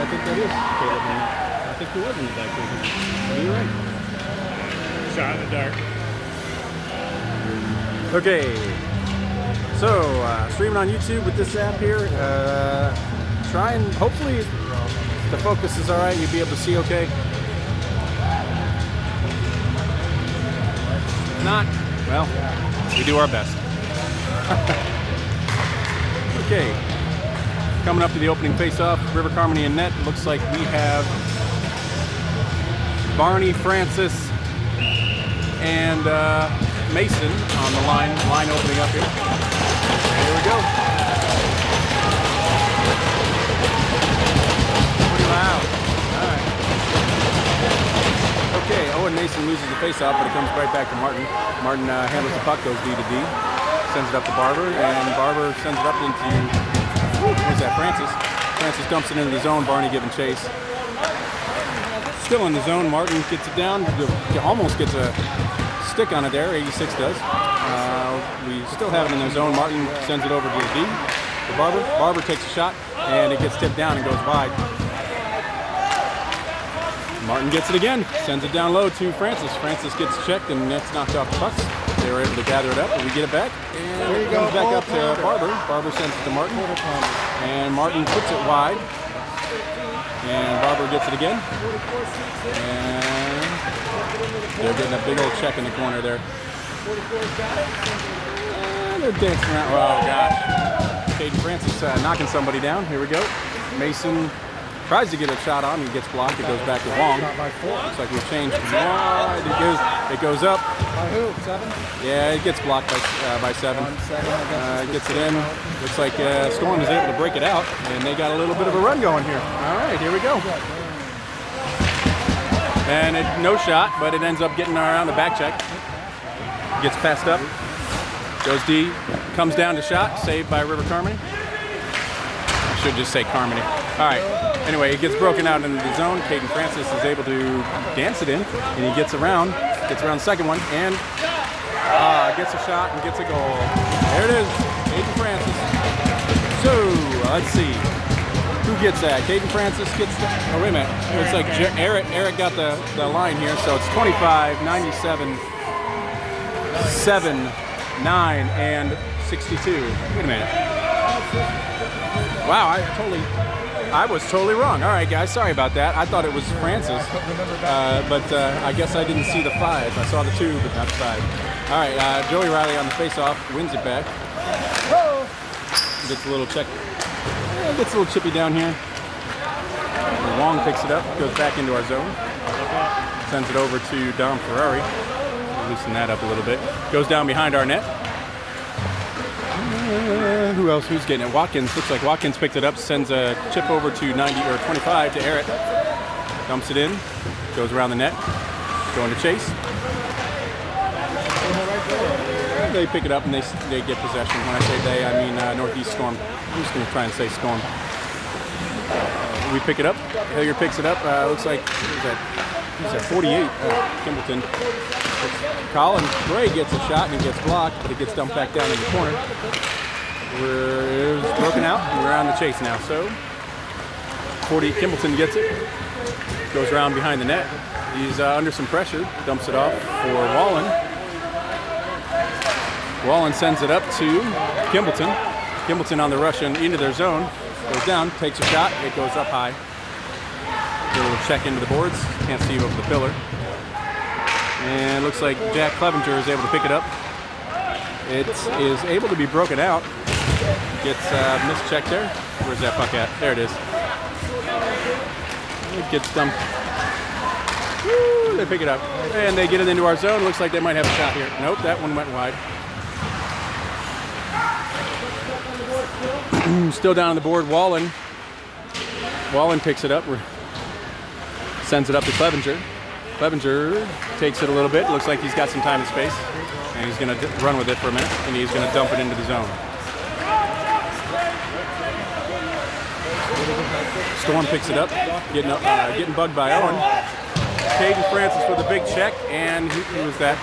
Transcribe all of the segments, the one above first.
think that is Caleb. I think he was in the back there. You're right. Shot in the dark. Okay. So, streaming on YouTube with this app here. Try and hopefully the focus is all right. You'll be able to see okay. If not, well, we do our best. Okay. Coming up to the opening face-off, River Carmody and net. Looks like we have Barney, Francis, and Mason on the line opening up here. Here we go. Pretty loud. All right. Okay, Owen Mason loses the face-off, but it comes right back to Martin. Martin handles the puck, goes D to D, sends it up to Barber, and Barber sends it up into, where's that, Francis. Francis dumps it into the zone, Barney giving chase. Still in the zone, Martin gets it down, almost gets a stick on it there, 86 does. We still have it in the zone. Martin sends it over to the D to Barber. Barber takes a shot, and it gets tipped down and goes wide. Martin gets it again, sends it down low to Francis. Francis gets checked, and that's knocked off the pucks. They were able to gather it up, and we get it back. And it comes back up to Barber. Barber sends it to Martin, and Martin puts it wide. And Barber gets it again. And they're getting a big old check in the corner there. And they're dancing around. Oh, gosh. Caden Francis knocking somebody down. Here we go. Mason tries to get a shot on. He gets blocked. It goes back to Wong. Looks like we've changed wide. It goes up. By who? 7? Yeah, it gets blocked by 7. Gets it in. Looks like Storm is able to break it out, and they got a little bit of a run going here. All right, here we go. And no shot, but it ends up getting around the back check. Gets passed up. Goes D. Comes down to shot. Saved by River Carmody. I should just say Carmody. All right. Anyway, it gets broken out into the zone. Caden Francis is able to dance it in, and he gets around the second one, and gets a shot and gets a goal. There it is, Caden Francis. So, let's see. Who gets that? Caden Francis gets the, oh, wait a minute. It's like Eric got the line here, so it's 25, 97, 7, 9, and 62. Wait a minute. Wow, I was totally wrong. All right, guys, sorry about that. I thought it was Francis, but I guess I didn't see the 5. I saw the 2, but not the 5. All right, Joey Riley on the face-off wins it back. Gets a little check. Gets a little chippy down here. Wong picks it up, goes back into our zone. Sends it over to Dom Ferrari. Loosen that up a little bit. Goes down behind our net. Who else? Who's getting it? Watkins. Looks like Watkins picked it up. Sends a chip over to 90 or 25 to Eric. Dumps it in. Goes around the net. Going to chase. They pick it up and they get possession. When I say they, I mean Northeast Storm. I'm just going to try and say Storm. We pick it up. Hilliard picks it up. Looks like he's at 48. Kimbleton. Colin Gray gets a shot and he gets blocked, but it gets dumped back down in the corner. It's broken out, and we're on the chase now. So, 40, Kimbleton gets it, goes around behind the net. He's under some pressure, dumps it off for Wallen. Wallen sends it up to Kimbleton. Kimbleton on the rush into their zone, goes down, takes a shot, it goes up high. A little check into the boards, can't see over the pillar. And looks like Jack Clevenger is able to pick it up. It is able to be broken out. Gets mischecked there. Where's that puck at? There it is. It gets dumped. Woo, they pick it up. And they get it into our zone. Looks like they might have a shot here. Nope, that one went wide. Still down on the board, Wallen. Wallen picks it up. Sends it up to Clevenger. Clevenger takes it a little bit. Looks like he's got some time and space. And he's going to run with it for a minute. And he's going to dump it into the zone. Storm picks it up. Getting bugged by Owen. Caden Francis with a big check. And who was that?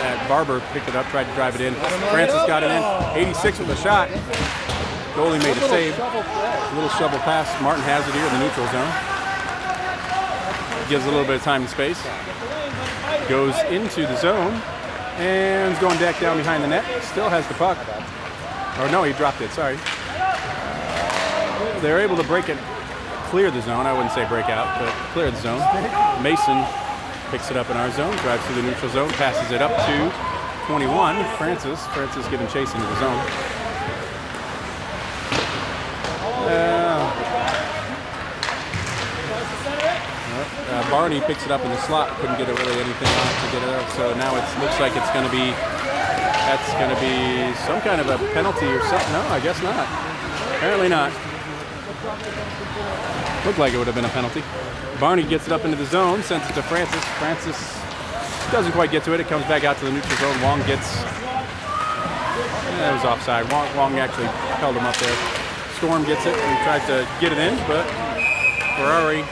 That Barber picked it up, tried to drive it in. Francis got it in. 86 with a shot. Goalie made a save. A little shovel pass. Martin has it here in the neutral zone. Gives a little bit of time and space. Goes into the zone and is going back down behind the net. Still has the puck. Or no, he dropped it. Sorry. They're able to break it, clear the zone. I wouldn't say break out, but clear the zone. Mason picks it up in our zone, drives through the neutral zone, passes it up to 21. Francis giving chase into the zone. Barney picks it up in the slot. Couldn't get really anything on it to get it out. So now it looks like it's going to be, that's going to be some kind of a penalty or something. No, I guess not. Apparently not. Looked like it would have been a penalty. Barney gets it up into the zone, sends it to Francis. Francis doesn't quite get to it. It comes back out to the neutral zone. Wong gets, it was offside. Wong actually held him up there. Storm gets it and tries to get it in, but Ferrari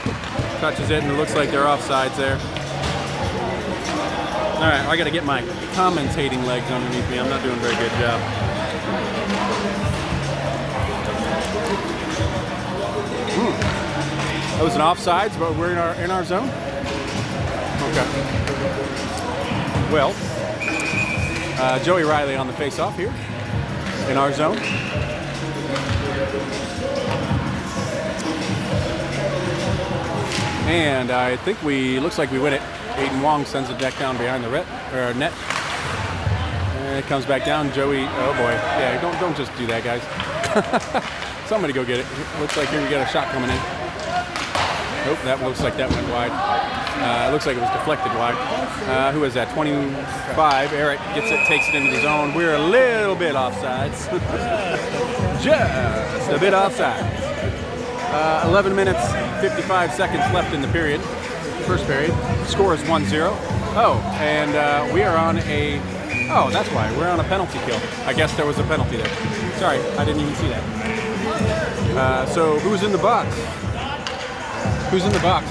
touches it, and it looks like they're offsides there. All right, I got to get my commentating legs underneath me. I'm not doing a very good job. That was an offsides, but we're in our zone. Okay. Well, Joey Riley on the face-off here in our zone. And I think looks like we win it. Aiden Wong sends it back down behind the net. And it comes back down. Joey, oh boy. Yeah, don't just do that, guys. Somebody go get it. Looks like here we got a shot coming in. Nope, that looks like that went wide. It looks like it was deflected wide. Who is that? 25. Eric gets it, takes it into the zone. We're a little bit offsides. Just a bit offsides. 11 minutes, 55 seconds left in the period. First period. Score is 1-0. Oh, and we are on a... Oh, that's why. We're on a penalty kill. I guess there was a penalty there. Sorry, I didn't even see that. So, who's in the box? Who's in the box?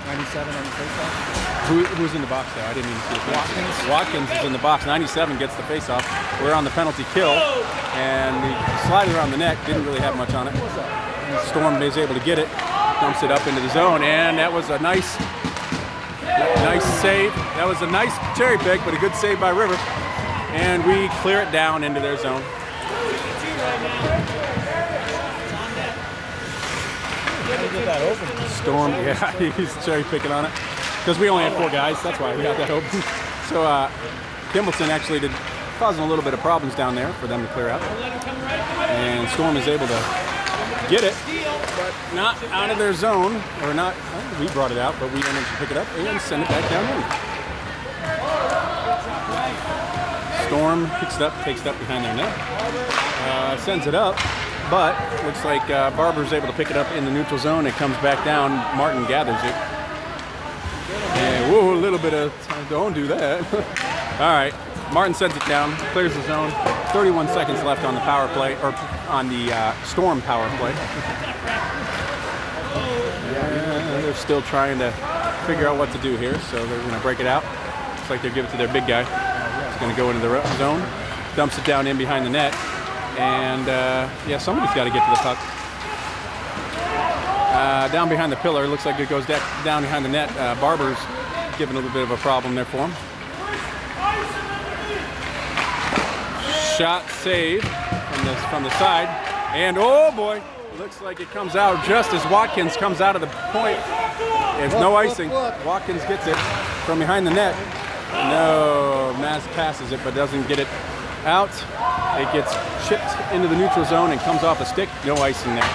97 on the faceoff. Who's in the box there? I didn't even see it. Watkins is in the box. 97 gets the faceoff. We're on the penalty kill, and we slide it around the net. Didn't really have much on it. Storm is able to get it, dumps it up into the zone, and that was a nice save. That was a nice cherry pick, but a good save by River. And we clear it down into their zone. Storm, yeah, he's cherry picking on it. Because we only had 4 guys, that's why we got that open. So Kimbleton actually causing a little bit of problems down there for them to clear out. And Storm is able to get it, but not out of their zone, or not, we brought it out, but we managed to pick it up and send it back down in. Storm picks it up, takes it up behind their net, sends it up, but looks like Barber's able to pick it up in the neutral zone. It comes back down, Martin gathers it. And whoa, a little bit of, don't do that. All right, Martin sends it down, clears the zone. 31 seconds left on the power play, or on the Storm power play. And they're still trying to figure out what to do here, so they're going to break it out. Looks like they give it to their big guy. He's going to go into the zone, dumps it down in behind the net, and yeah, somebody's got to get to the puck. Down behind the pillar, looks like it goes down behind the net. Barber's giving a little bit of a problem there for him. Shot save from the side, and oh boy, looks like it comes out just as Watkins comes out of the point. It's no icing. Watkins gets it from behind the net. No, Maz passes it but doesn't get it out. It gets chipped into the neutral zone and comes off a stick. No icing there.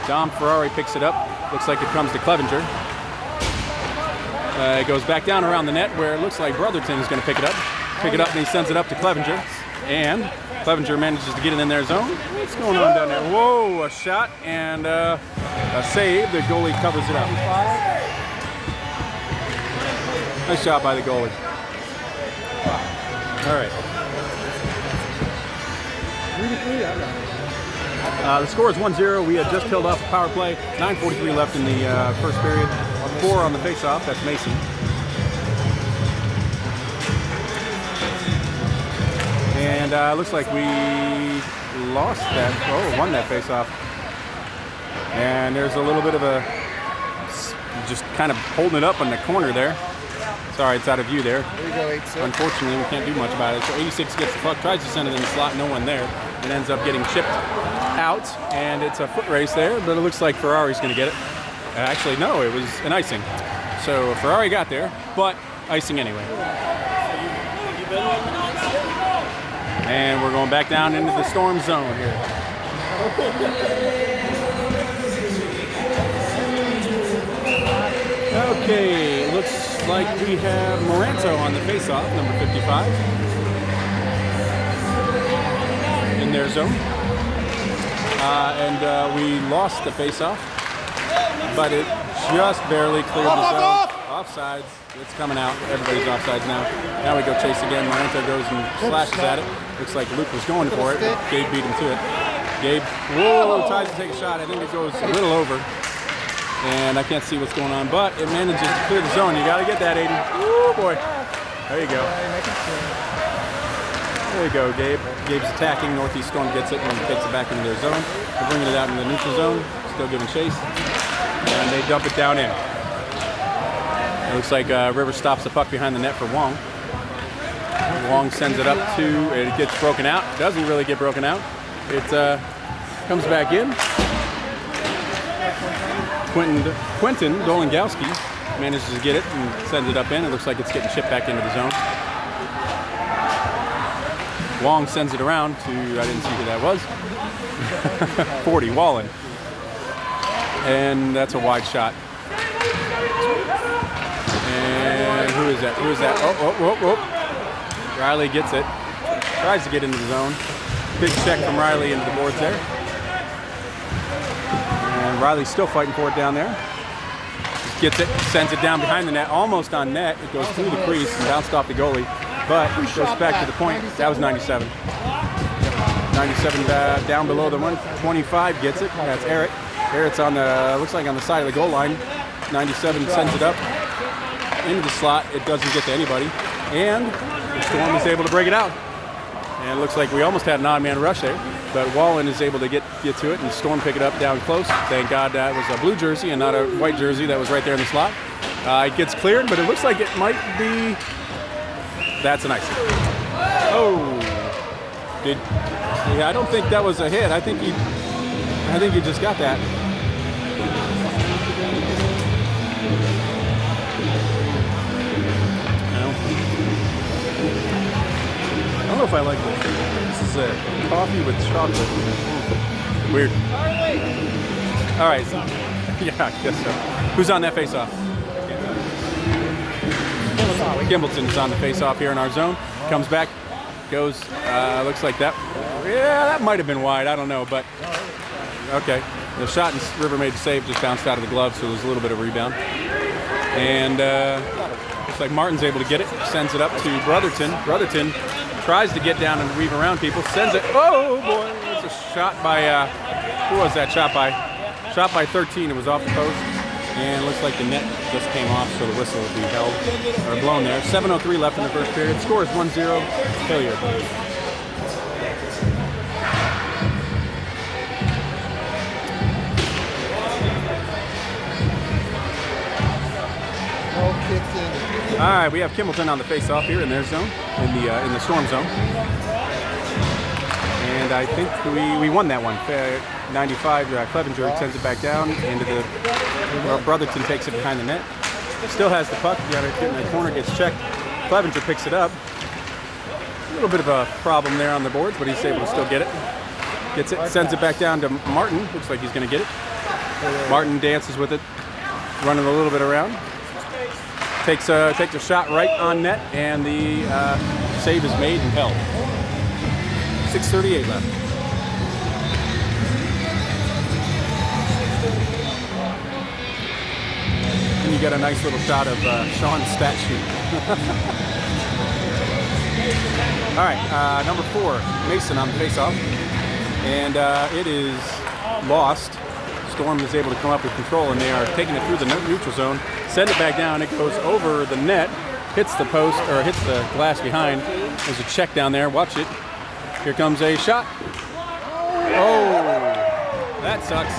Dom Ferrari picks it up. Looks like it comes to Clevenger. It goes back down around the net where it looks like Brotherton is going to pick it up. And he sends it up to Clevenger. And Clevenger manages to get it in their zone. What's going on down there? Whoa, a shot and a save. The goalie covers it up. Nice shot by the goalie. All right. The score is 1-0. We had just killed off a power play. 9:43 left in the first period. 4 on the face-off. That's Mason. And looks like we lost that. Oh, won that face-off. And there's a little bit of a just kind of holding it up in the corner there. Sorry, it's out of view there. There you go, 86. Unfortunately, we can't do much about it. So 86 gets the puck, tries to send it in the slot, no one there. It ends up getting chipped out, and it's a foot race there, but it looks like Ferrari's going to get it. Actually, no, it was an icing. So Ferrari got there, but icing anyway. And we're going back down into the storm zone here. Okay, looks like we have Moranto on the face-off, number 55, in their zone. And we lost the face-off, but it just barely cleared the zone. Offsides, it's coming out. Everybody's offsides now. Now we go chase again. Moranto goes and slashes at it. Looks like Luke was going for it. Gabe beat him to it. Gabe, whoa, tries to take a shot. I think it goes a little over. And I can't see what's going on, but it manages to clear the zone. You got to get that, Aiden. Woo, boy. There you go. There you go, Gabe. Gabe's attacking. Northeast Storm gets it and takes it back into their zone. They're bringing it out into the neutral zone. Still giving chase. And they dump it down in. It looks like River stops the puck behind the net for Wong. Wong sends it up to, it gets broken out. Doesn't really get broken out. It comes back in. Quentin Dolingowski manages to get it and sends it up in. It looks like it's getting shipped back into the zone. Wong sends it around to, I didn't see who that was, 40, Wallen. And that's a wide shot. And who is that? Who is that? Oh. Riley gets it. Tries to get into the zone. Big check from Riley into the boards there. And Riley's still fighting for it down there. Just gets it, sends it down behind the net, almost on net. It goes through the crease and bounced off the goalie. But it goes back to the point. That was 97. 97 down below the 125 gets it. That's Eric. Eric's on the, looks like on the side of the goal line. 97 sends it up into the slot. It doesn't get to anybody. And the Storm is able to break it out. And it looks like we almost had an odd man rush there. But Wallen is able to get to it and Storm pick it up down close. Thank God that was a blue jersey and not a white jersey that was right there in the slot. It gets cleared, but it looks like it might be, that's an icing. Oh, yeah, I don't think that was a hit. I think he just got that. I don't know if I like this. This is a coffee with chocolate. Weird. All right. Yeah, I guess so. Who's on that face-off? Gimbleton is on the face-off here in our zone. Comes back, goes, looks like that. Yeah, that might have been wide. I don't know, but okay. The shot and River made the save, just bounced out of the glove, so there was a little bit of rebound. And looks like Martin's able to get it, sends it up to Brotherton. Brotherton tries to get down and weave around people, sends it. Oh boy, it's a shot by, who was that shot by? Shot by 13, it was off the post. And it looks like the net just came off, so the whistle will be held, or blown there. 7:03 left in the first period. Score is 1-0, Hilliard. All right, we have Kimbleton on the face-off here in their zone, in the Storm zone. And I think we won that one. 95, Clevenger sends it back down into the, Brotherton takes it behind the net. Still has the puck, got it in the corner, gets checked. Clevenger picks it up. A little bit of a problem there on the boards, but he's able to still get it. Gets it, sends it back down to Martin. Looks like he's going to get it. Martin dances with it, running a little bit around. Takes a shot right on net, and the save is made and held. 6:38 left. And you get a nice little shot of Sean's stat sheet. All right, number 4, Mason on the face-off, and it is lost. Storm is able to come up with control, and they are taking it through the neutral zone. Send it back down. It goes over the net, hits the post, or hits the glass behind. There's a check down there. Watch it. Here comes a shot. Oh, that sucks.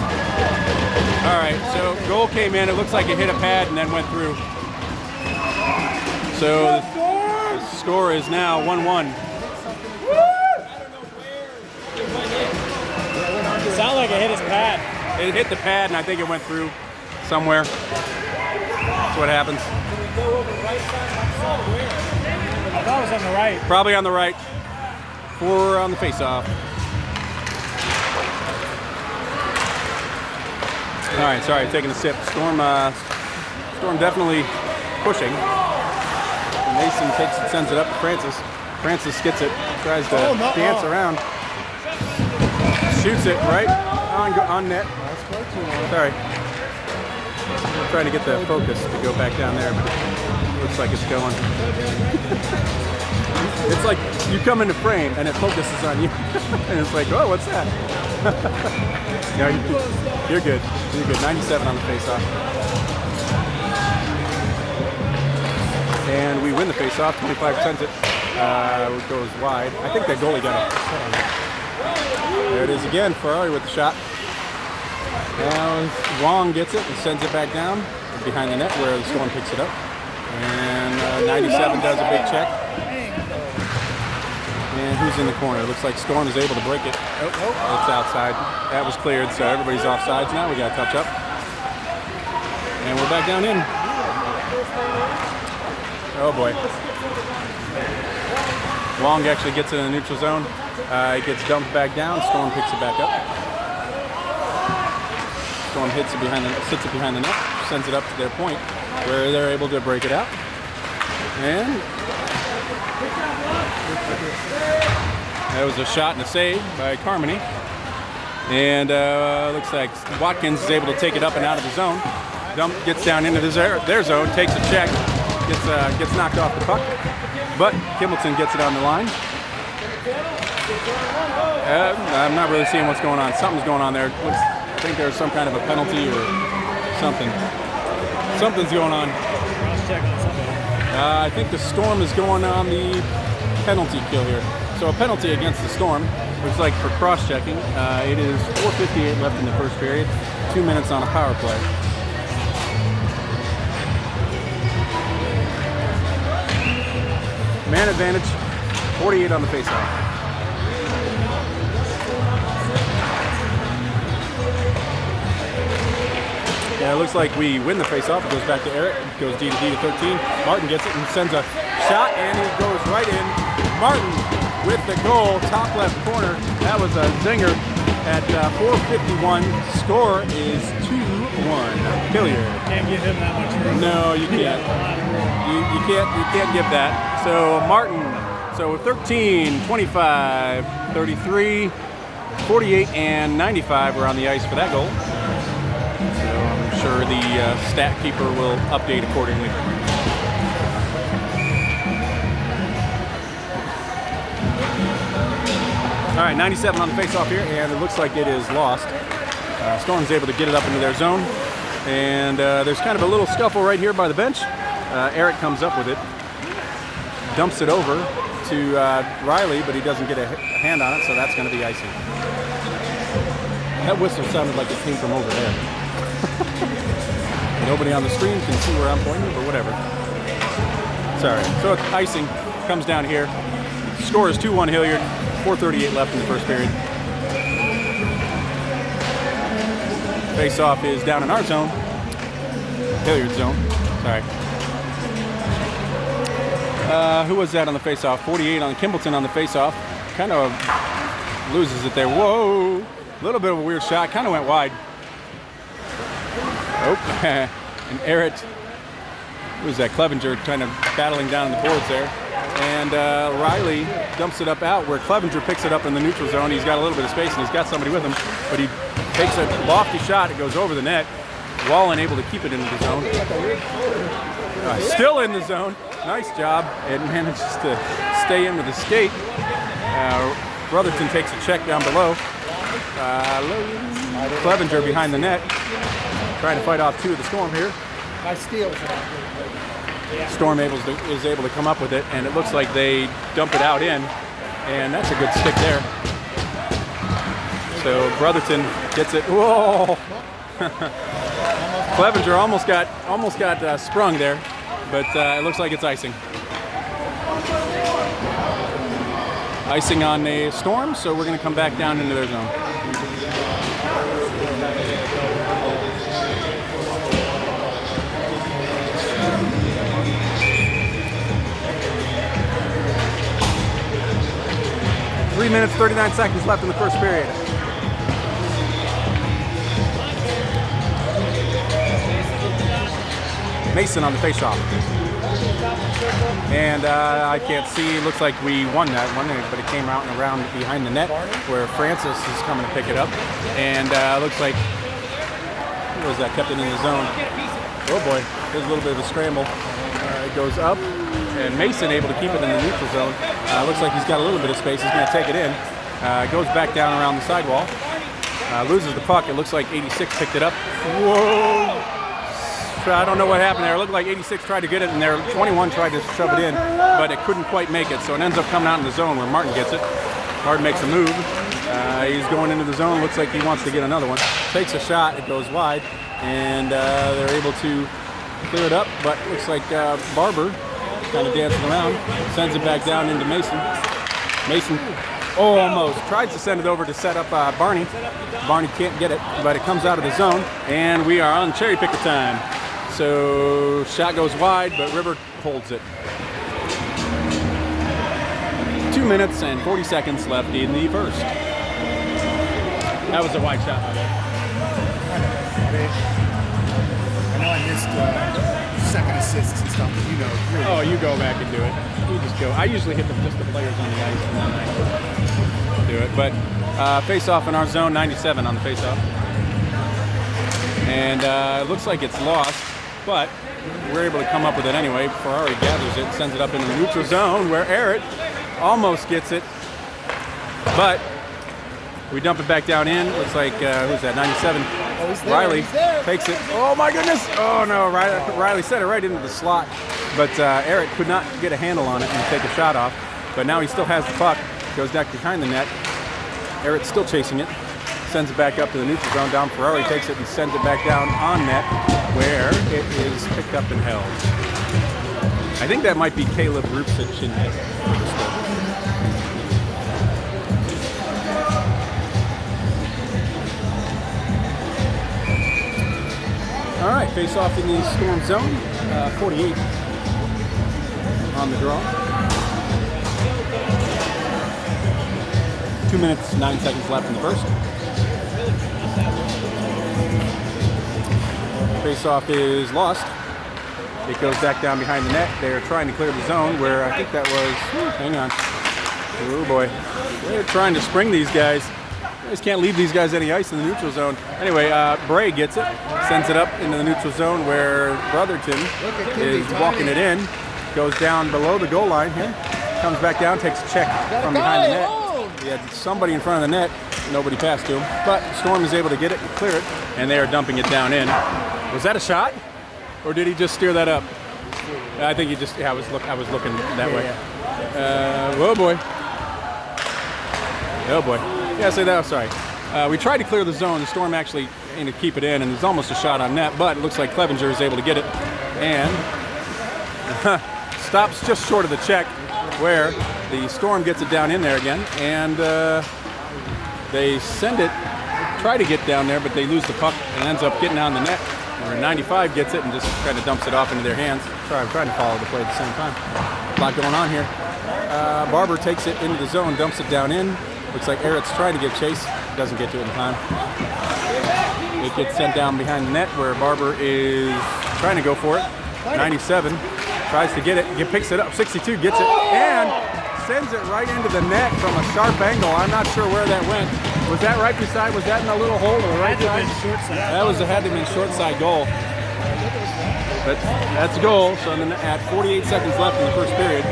All right, so goal came in. It looks like it hit a pad and then went through. So the score is now 1-1. It sounded like it hit his pad. It hit the pad and I think it went through somewhere. That's what happens. I thought it was on the right. Probably on the right. 4 on the face-off. All right, sorry, taking a sip. Storm definitely pushing. Mason takes it, sends it up to Francis. Francis gets it, tries to dance around. Shoots it right on net. Sorry. I'm trying to get the focus to go back down there, but it looks like it's going. It's like you come into frame and it focuses on you. And it's like, oh, what's that? No, you're good. You're good. 97 on the face-off. And we win the face-off. 25 sends it. It goes wide. I think that goalie got it. There it is again. Ferrari with the shot. Now Wong gets it and sends it back down behind the net where the Storm picks it up. And 97 does a big check. And who's in the corner? It looks like Storm is able to break it. Oh, it's outside. That was cleared, so everybody's offsides now. We got a touch up. And we're back down in. Oh boy. Wong actually gets it in the neutral zone. It gets dumped back down. Storm picks it back up. Storm sits it behind the net, sends it up to their point where they're able to break it out. And that was a shot and a save by Carmody. And looks like Watkins is able to take it up and out of the zone. Gets down into their zone, takes a check, gets knocked off the puck. But Kimbleton gets it on the line. I'm not really seeing what's going on. Something's going on there. I think there's some kind of a penalty or something. Something's going on. I think the Storm is going on the penalty kill here. So a penalty against the Storm. Looks like for cross-checking. It is 4:58 left in the first period. 2 minutes on a power play. Man advantage. 48 on the faceoff. Yeah, it looks like we win the faceoff. It goes back to Eric. It goes D to 13. Martin gets it and sends a shot, and it goes right in. Martin with the goal, top left corner. That was a zinger at 4:51. Score is 2-1. Hilliard. Can't give him that much room. No, you can't. You can't give that. So Martin. So 13, 25, 33, 48, and 95 were on the ice for that goal. Sure, the stat keeper will update accordingly. All right, 97 on the face-off here, and it looks like it is lost. Storm's able to get it up into their zone, and there's kind of a little scuffle right here by the bench. Eric comes up with it, dumps it over to Riley, but he doesn't get a hand on it, so that's going to be icing. That whistle sounded like it came from over there. Nobody on the screen can see where I'm pointing, but whatever. Sorry. So icing comes down here. Score is 2-1 Hilliard. 4:38 left in the first period. Face-off is down in our zone. Hilliard zone. Sorry. Who was that on the face-off? 48 on Kimbleton on the face-off. Kind of loses it there. Whoa! A little bit of a weird shot. Kind of went wide. Oh, and Eric, who was that? Clevenger kind of battling down the boards there. And Riley dumps it up out where Clevenger picks it up in the neutral zone. He's got a little bit of space and he's got somebody with him, but he takes a lofty shot. It goes over the net. Wallen able to keep it into the zone. Still in the zone. Nice job. It manages to stay in with the skate. Brotherton takes a check down below. Clevenger behind the net. Trying to fight off two of the Storm here. Nice steal. Storm is able to come up with it, and it looks like they dump it out in. And that's a good stick there. So Brotherton gets it. Whoa! Clevenger almost got sprung there, but it looks like it's icing. Icing on a Storm, so we're going to come back down into their zone. Three minutes, 39 seconds left in the first period. Mason on the faceoff. And I can't see, looks like we won that one, but it came out and around behind the net where Francis is coming to pick it up. And looks like, who was that, kept it in the zone. Oh boy, there's a little bit of a scramble. It goes up, and Mason able to keep it in the neutral zone. Looks like he's got a little bit of space, he's gonna take it in. Goes back down around the sidewall. Loses the puck, it looks like 86 picked it up. Whoa! I don't know what happened there. It looked like 86 tried to get it, and there 21 tried to shove it in, but it couldn't quite make it. So it ends up coming out in the zone where Martin gets it. Martin makes a move. He's going into the zone. Looks like he wants to get another one. Takes a shot. It goes wide, and they're able to clear it up. But looks like Barber kind of dancing around, sends it back down into Mason. Mason almost tries to send it over to set up Barney. Barney can't get it, but it comes out of the zone, and we are on cherry picker time. So shot goes wide, but River holds it. 2 minutes and 40 seconds left in the first. That was a wide shot, by the way. I know I missed second assists and stuff, but you know. Oh, you go back and do it. You just go. I usually hit just the players on the ice, and then I do it. But face-off in our zone, 97 on the face-off. And it looks like it's lost, but we're able to come up with it anyway. Ferrari gathers it, sends it up into the neutral zone where Errett almost gets it, but we dump it back down in. Looks like, who's that, 97? Riley takes it. Oh my goodness! Oh no, Riley set it right into the slot, but Errett could not get a handle on it and take a shot off. But now he still has the puck, goes back behind the net. Errett's still chasing it, sends it back up to the neutral zone. Down Ferrari takes it and sends it back down on net, where it is picked up and held. I think that might be Caleb Rupsich in net. All right, face off in the Storm zone, 48 on the draw. 2 minutes, 9 seconds left in the first. Face off is lost. It goes back down behind the net. They're trying to clear the zone where I think that was, hang on. Oh boy. They're trying to spring these guys. You just can't leave these guys any ice in the neutral zone. Anyway, Bray gets it, sends it up into the neutral zone where Brotherton is walking it in, goes down below the goal line here, comes back down, takes a check from behind the net. He had somebody in front of the net, nobody passed to him, but Storm is able to get it and clear it, and they are dumping it down in. Was that a shot, or did he just steer that up? I think he just, yeah, I was looking that way. Oh boy. Oh boy. Yeah, say that. Sorry. We tried to clear the zone. The Storm actually aimed to keep it in, and there's almost a shot on net, but it looks like Clevenger is able to get it, and stops just short of the check, where the Storm gets it down in there again, and they send it, try to get down there, but they lose the puck and ends up getting on the net, where 95 gets it and just kind of dumps it off into their hands. Sorry, I'm trying to follow the play at the same time. A lot going on here. Barber takes it into the zone, dumps it down in. Looks like Errett's trying to get chase, doesn't get to it in time. It gets sent down behind the net where Barber is trying to go for it. 97 tries to get it, picks it up, 62 gets it, and sends it right into the net from a sharp angle. I'm not sure where that went. Was that right beside, was that in a little hole or right side? That was, had to have been short side goal. But that's a goal, so then at 48 seconds left in the first period,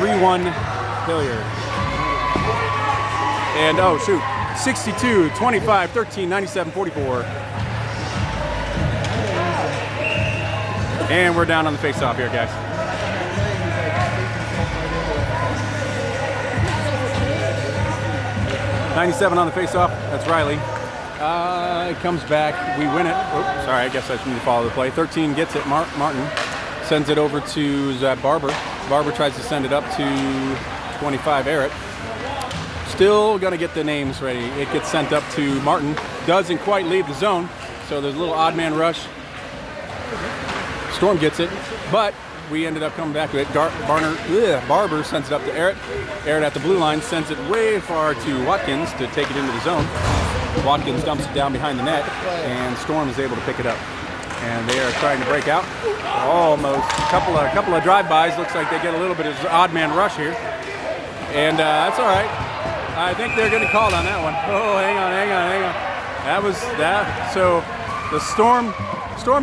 3-1 Hilliard. And oh shoot, 62, 25, 13, 97, 44. And we're down on the face-off here, guys. 97 on the face-off. That's Riley. It comes back. We win it. Oops, sorry, I guess I need to follow the play. 13 gets it. Martin sends it over to Barber. Barber tries to send it up to 25 Errett. Still going to get the names ready. It gets sent up to Martin. Doesn't quite leave the zone. So there's a little odd man rush. Storm gets it, but we ended up coming back to it. Barber sends it up to Errett. Errett at the blue line sends it way far to Watkins to take it into the zone. Watkins dumps it down behind the net, and Storm is able to pick it up. And they are trying to break out. Almost. A couple of drive-bys. Looks like they get a little bit of odd man rush here. And that's all right. I think they're getting called on that one. Oh, hang on. That was that. So the Storm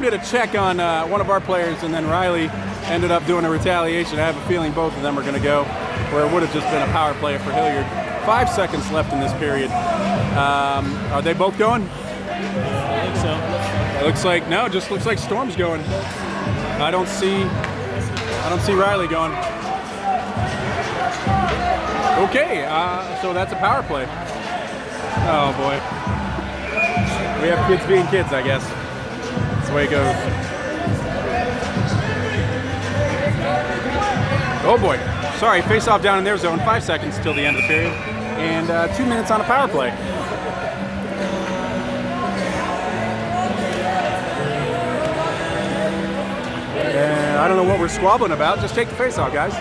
did a check on one of our players, and then Riley ended up doing a retaliation. I have a feeling both of them are going to go, where it would have just been a power play for Hilliard. 5 seconds left in this period. Are they both going? I think so. It looks like just looks like Storm's going. I don't see Riley going. Okay, so that's a power play. Oh boy. We have kids being kids, I guess. That's the way it goes. Oh boy. Sorry, face off down in their zone. 5 seconds till the end of the period. And 2 minutes on a power play. I don't know what we're squabbling about. Just take the face off, guys.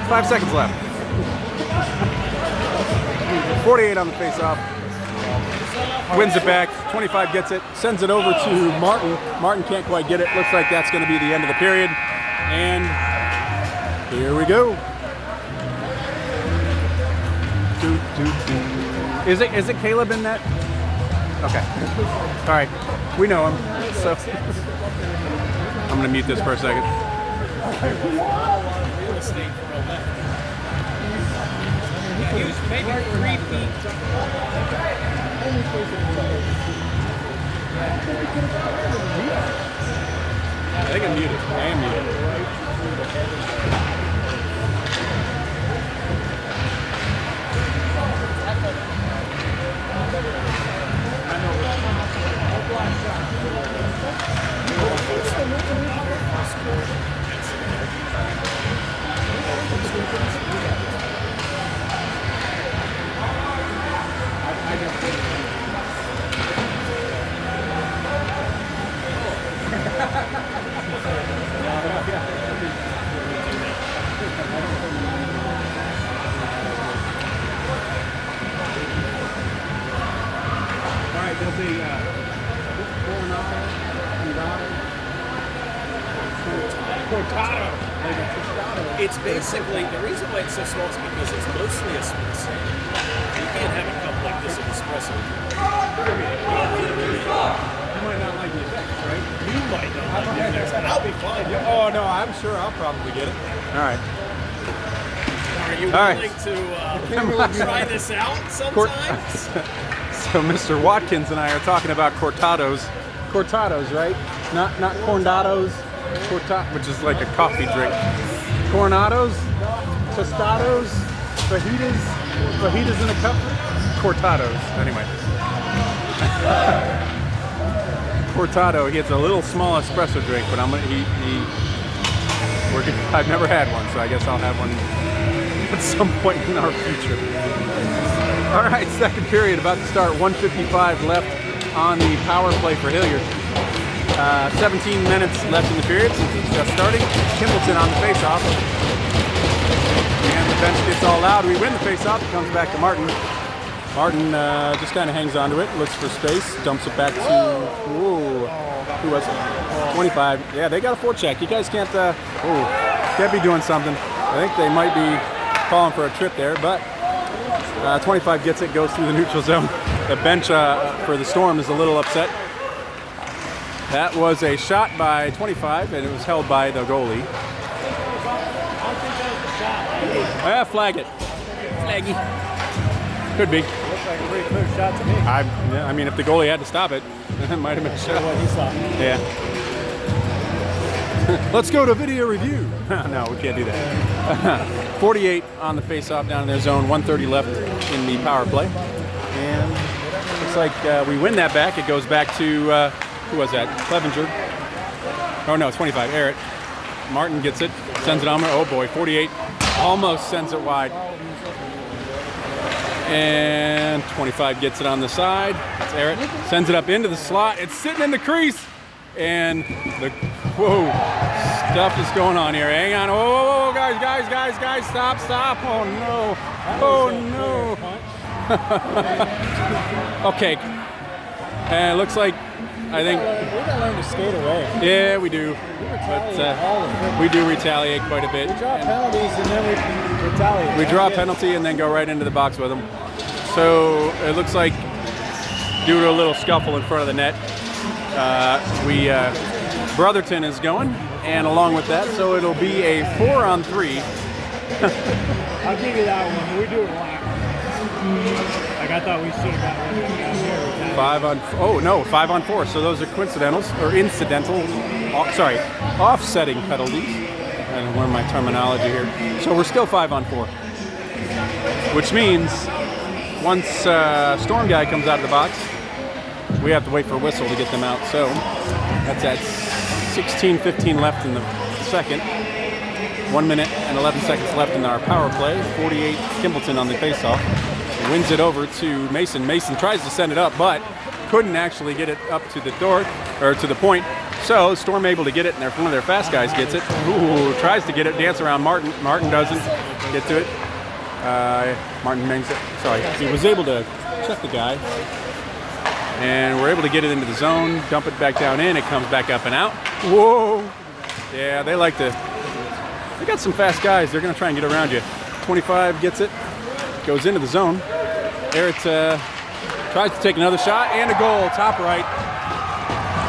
5 seconds left. 48 on the face off. Wins it back. 25 gets it. Sends it over to Martin. Martin can't quite get it. Looks like that's going to be the end of the period. And here we go. Is it Caleb in that? Okay. All right. We know him. So I'm going to mute this for a second. He was maybe 3 feet. I think I'm muted. I am muted. Alright, there'll be cortado. It's basically, the reason why it's so small is because it's mostly espresso. You can't have a cup like this of espresso. You might not like the effects, right? You might not like the effects. I'll be fine. Oh no, I'm sure I'll probably get it. Alright. Are you All right. willing to try this out sometime? So Mr. Watkins and I are talking about cortados. Cortados, right? Not cornados. Which is like a coffee drink. Cornados, tostados, fajitas in a cup. Cortados. Anyway. Cortado. He gets a little small espresso drink, but I've never had one, so I guess I'll have one at some point in our future. All right, second period about to start. 1:55 left on the power play for Hilliard. 17 minutes left in the period since it's just starting. Kimbleton on the face-off. And the bench gets all loud. We win the face-off. It comes back to Martin. Martin just kind of hangs onto it, looks for space, dumps it back to, who was it? 25. Yeah, they got a forecheck. You guys can't be doing something. I think they might be calling for a trip there, but 25 gets it, goes through the neutral zone. The bench for the Storm is a little upset. That was a shot by 25, and it was held by the goalie. Flag it. Flaggy. Could be. Looks like a pretty clear shot to me. I mean, if the goalie had to stop it, it might have been a shot. What he stopped. Yeah. Let's go to video review. No, we can't do that. 48 on the face-off down in their zone. 1:30 left in the power play. And looks like we win that back. It goes back to, who was that? Clevenger. Oh no, 25, Errett. Martin gets it, sends it on. Oh boy, 48, almost sends it wide. And 25 gets it on the side. That's Errett. Sends it up into the slot. It's sitting in the crease. And the, whoa, stuff is going on here. Hang on. Oh, guys, stop. Oh no. Oh no. Okay. And it looks like, I think. We gotta learn to skate away. Yeah, we do. But we do retaliate quite a bit. We draw penalties and then we retaliate. We draw a penalty and then go right into the box with them. So it looks like due to a little scuffle in front of the net, Brotherton is going, and along with that, so it'll be a 4-on-3. I'll give you that one. We do it a lot. Like I thought we should have got one. 5-on-4. So those are coincidentals or incidental. Offsetting penalties. I don't learn my terminology here. So we're still 5-on-4, which means once Storm guy comes out of the box, we have to wait for a whistle to get them out. So that's at 16:15 left in the second. 1 minute and 11 seconds left in our power play. 48 Kimbleton on the faceoff. Wins it over to Mason. Mason tries to send it up, but couldn't actually get it up to the door or to the point. So Storm able to get it, and one of their fast guys gets it. Ooh, tries to get it, dance around Martin. Martin doesn't get to it. Martin makes it. Sorry, he was able to check the guy, and we're able to get it into the zone, dump it back down in. It comes back up and out. Whoa! Yeah, they like to. They got some fast guys. They're going to try and get around you. 25 gets it, goes into the zone. Errett tries to take another shot and a goal, top right.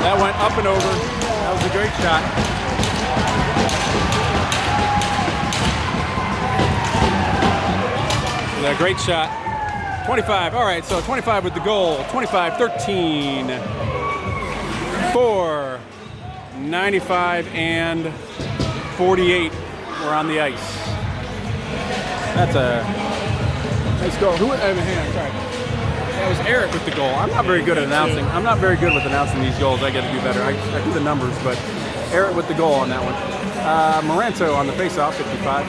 That went up and over. That was a great shot. A great shot. 25. All right, so 25 with the goal. 25-13. 4, 95, and 48 were on the ice. That's a nice goal. Hang on, sorry. That was Eric with the goal. I'm not very good at announcing. I'm not very good with announcing these goals. I got to do better. I do the numbers, but Eric with the goal on that one. Moranto on the faceoff, 55.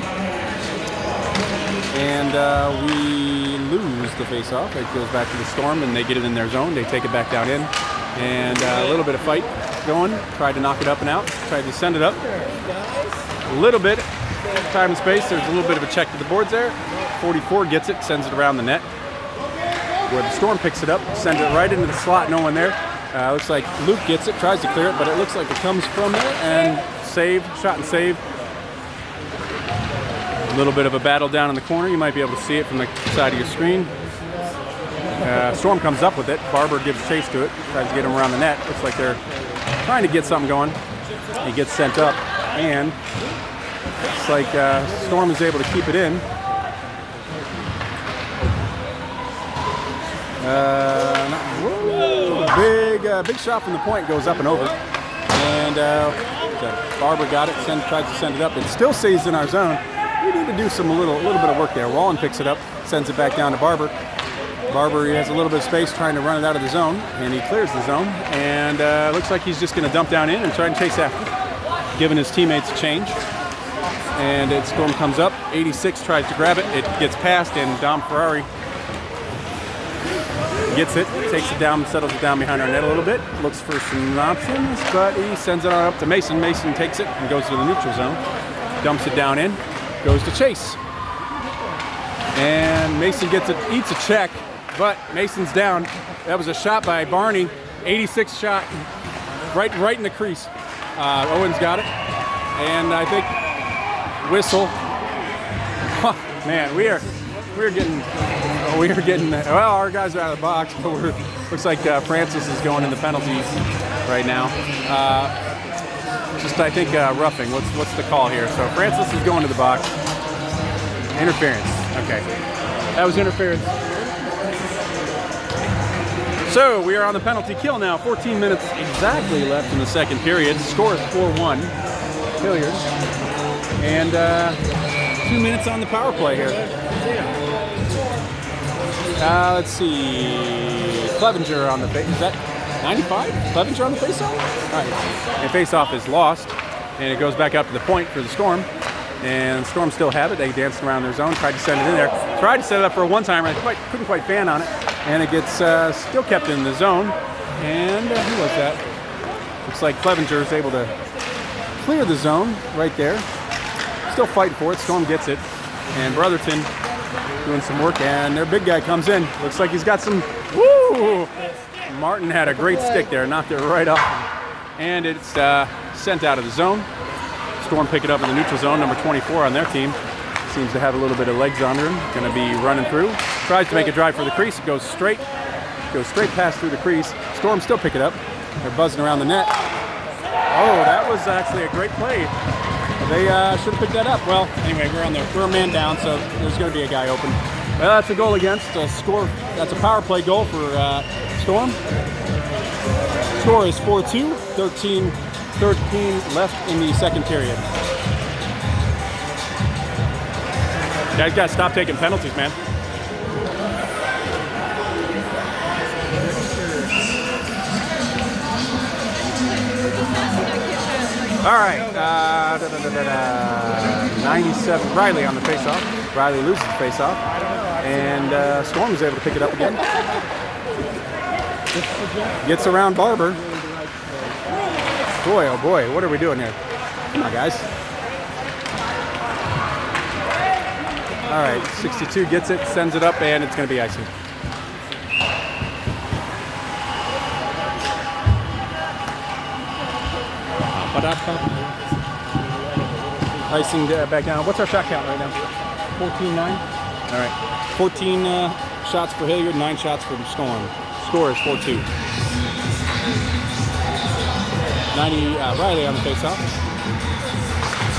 And we lose the faceoff. It goes back to the Storm, and they get it in their zone. They take it back down in. And a little bit of fight going. Tried to knock it up and out. Tried to send it up. A little bit. Time and space. There's a little bit of a check to the boards there. 44 gets it, sends it around the net. Where the Storm picks it up, sends it right into the slot. No one there. Looks like Luke gets it, tries to clear it, but it looks like it comes from there. And save, shot and save. A little bit of a battle down in the corner. You might be able to see it from the side of your screen. Storm comes up with it. Barber gives chase to it. Tries to get him around the net. Looks like they're trying to get something going. He gets sent up. And it's like Storm is able to keep it in. Big shot from the point goes up and over. And Barber got it. Tries to send it up. It still stays in our zone. We need to do a little bit of work there. Wallen picks it up, sends it back down to Barber. Barber, he has a little bit of space trying to run it out of the zone, and he clears the zone. And looks like he's just going to dump down in and try and chase after, giving his teammates a change. And Storm comes up. 86 tries to grab it. It gets past, and Dom Ferrari gets it, takes it down, settles it down behind our net a little bit. Looks for some options, but he sends it on up to Mason. Mason takes it and goes to the neutral zone, dumps it down in. Goes to Chase. And Mason gets it, eats a check, but Mason's down. That was a shot by Barney. 86 shot, right in the crease. Owens got it. And I think whistle. Man, we are getting, well, our guys are out of the box, but looks like Francis is going in the penalty right now. I think roughing. What's the call here? So Francis is going to the box. Interference. Okay, that was interference. So we are on the penalty kill now. 14 minutes exactly left in the second period. Score is 4-1. Hilliard. And 2 minutes on the power play here. Let's see. Clevenger on the face. Is that 95? Clevenger on the face-off? All right. And face-off is lost, and it goes back up to the point for the Storm. And Storm still have it. They danced around their zone, tried to send it in there. Tried to set it up for a one-timer. Couldn't quite fan on it. And it gets still kept in the zone. And who was that? Looks like Clevenger is able to clear the zone right there. Still fighting for it. Storm gets it. And Brotherton doing some work. And their big guy comes in. Looks like he's got some... Woo! Martin had a great stick there. Knocked it right off. And it's sent out of the zone. Storm pick it up in the neutral zone, number 24 on their team. Seems to have a little bit of legs under him. Going to be running through. Tries to make a drive for the crease. Goes straight past through the crease. Storm still pick it up. They're buzzing around the net. Oh, that was actually a great play. They should have picked that up. Well, anyway, we're a man down, so there's going to be a guy open. Well, that's a goal against. That's a power play goal for Storm. Score is 4-2. 13 left in the second period. Guys got to stop taking penalties, man. All right, 97. Riley on the face-off. Riley loses the face-off, and Storm is able to pick it up again. Gets around Barber. Boy, oh boy, what are we doing here? Come on, guys. All right, 62 gets it, sends it up, and it's going to be icing. Icing back down. What's our shot count right now? 14-9? All right. 14 shots for Hilliard, 9 shots for Storm. Score is 4-2. 90, Riley on the face-off.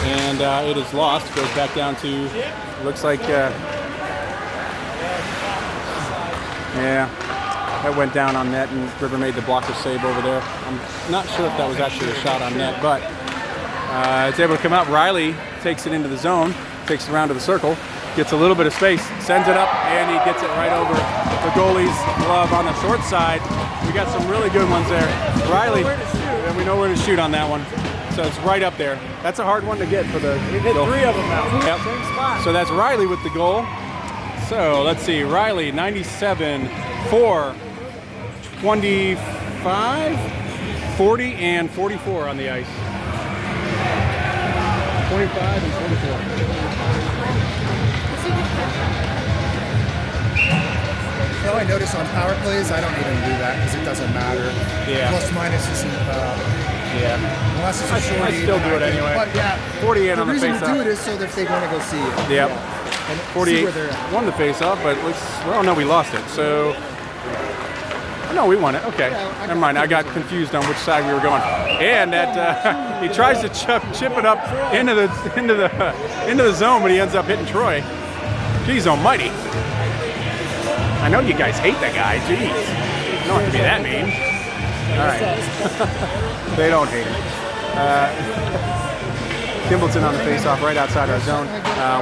And it is lost. Goes back down to, looks like, yeah, that went down on net, and River made the blocker save over there. I'm not sure if that was actually a shot on net, but it's able to come out. Riley takes it into the zone, takes it around to the circle, gets a little bit of space, sends it up, and he gets it right over the goalie's glove on the short side. We got some really good ones there. Riley, and we know where to shoot on that one. So it's right up there. That's a hard one to get for the goal. 3 of them out. Yep. Same spot. So that's Riley with the goal. So let's see. Riley, 97, 4, 25, 40, and 44 on the ice. 25 and 44. You know, I notice on power plays, I don't even do that because it doesn't matter. Yeah. Plus minus isn't. Yeah. Unless it's a shorty. I still do it anyway. But yeah, 48 on the face-off. The reason to do it is so that if they want to go see it. Yep. Yeah. And 48 see where they're at. won the face-off, but well, no, we lost it. So, no, we won it. Okay, never mind. I got confused on which side we were going. And that he tries to chip it up into the zone, but he ends up hitting Troy. Jeez almighty. I know you guys hate that guy. Jeez, you don't have to be that mean. All right. They don't hate him. Kimbleton on the face-off right outside our zone.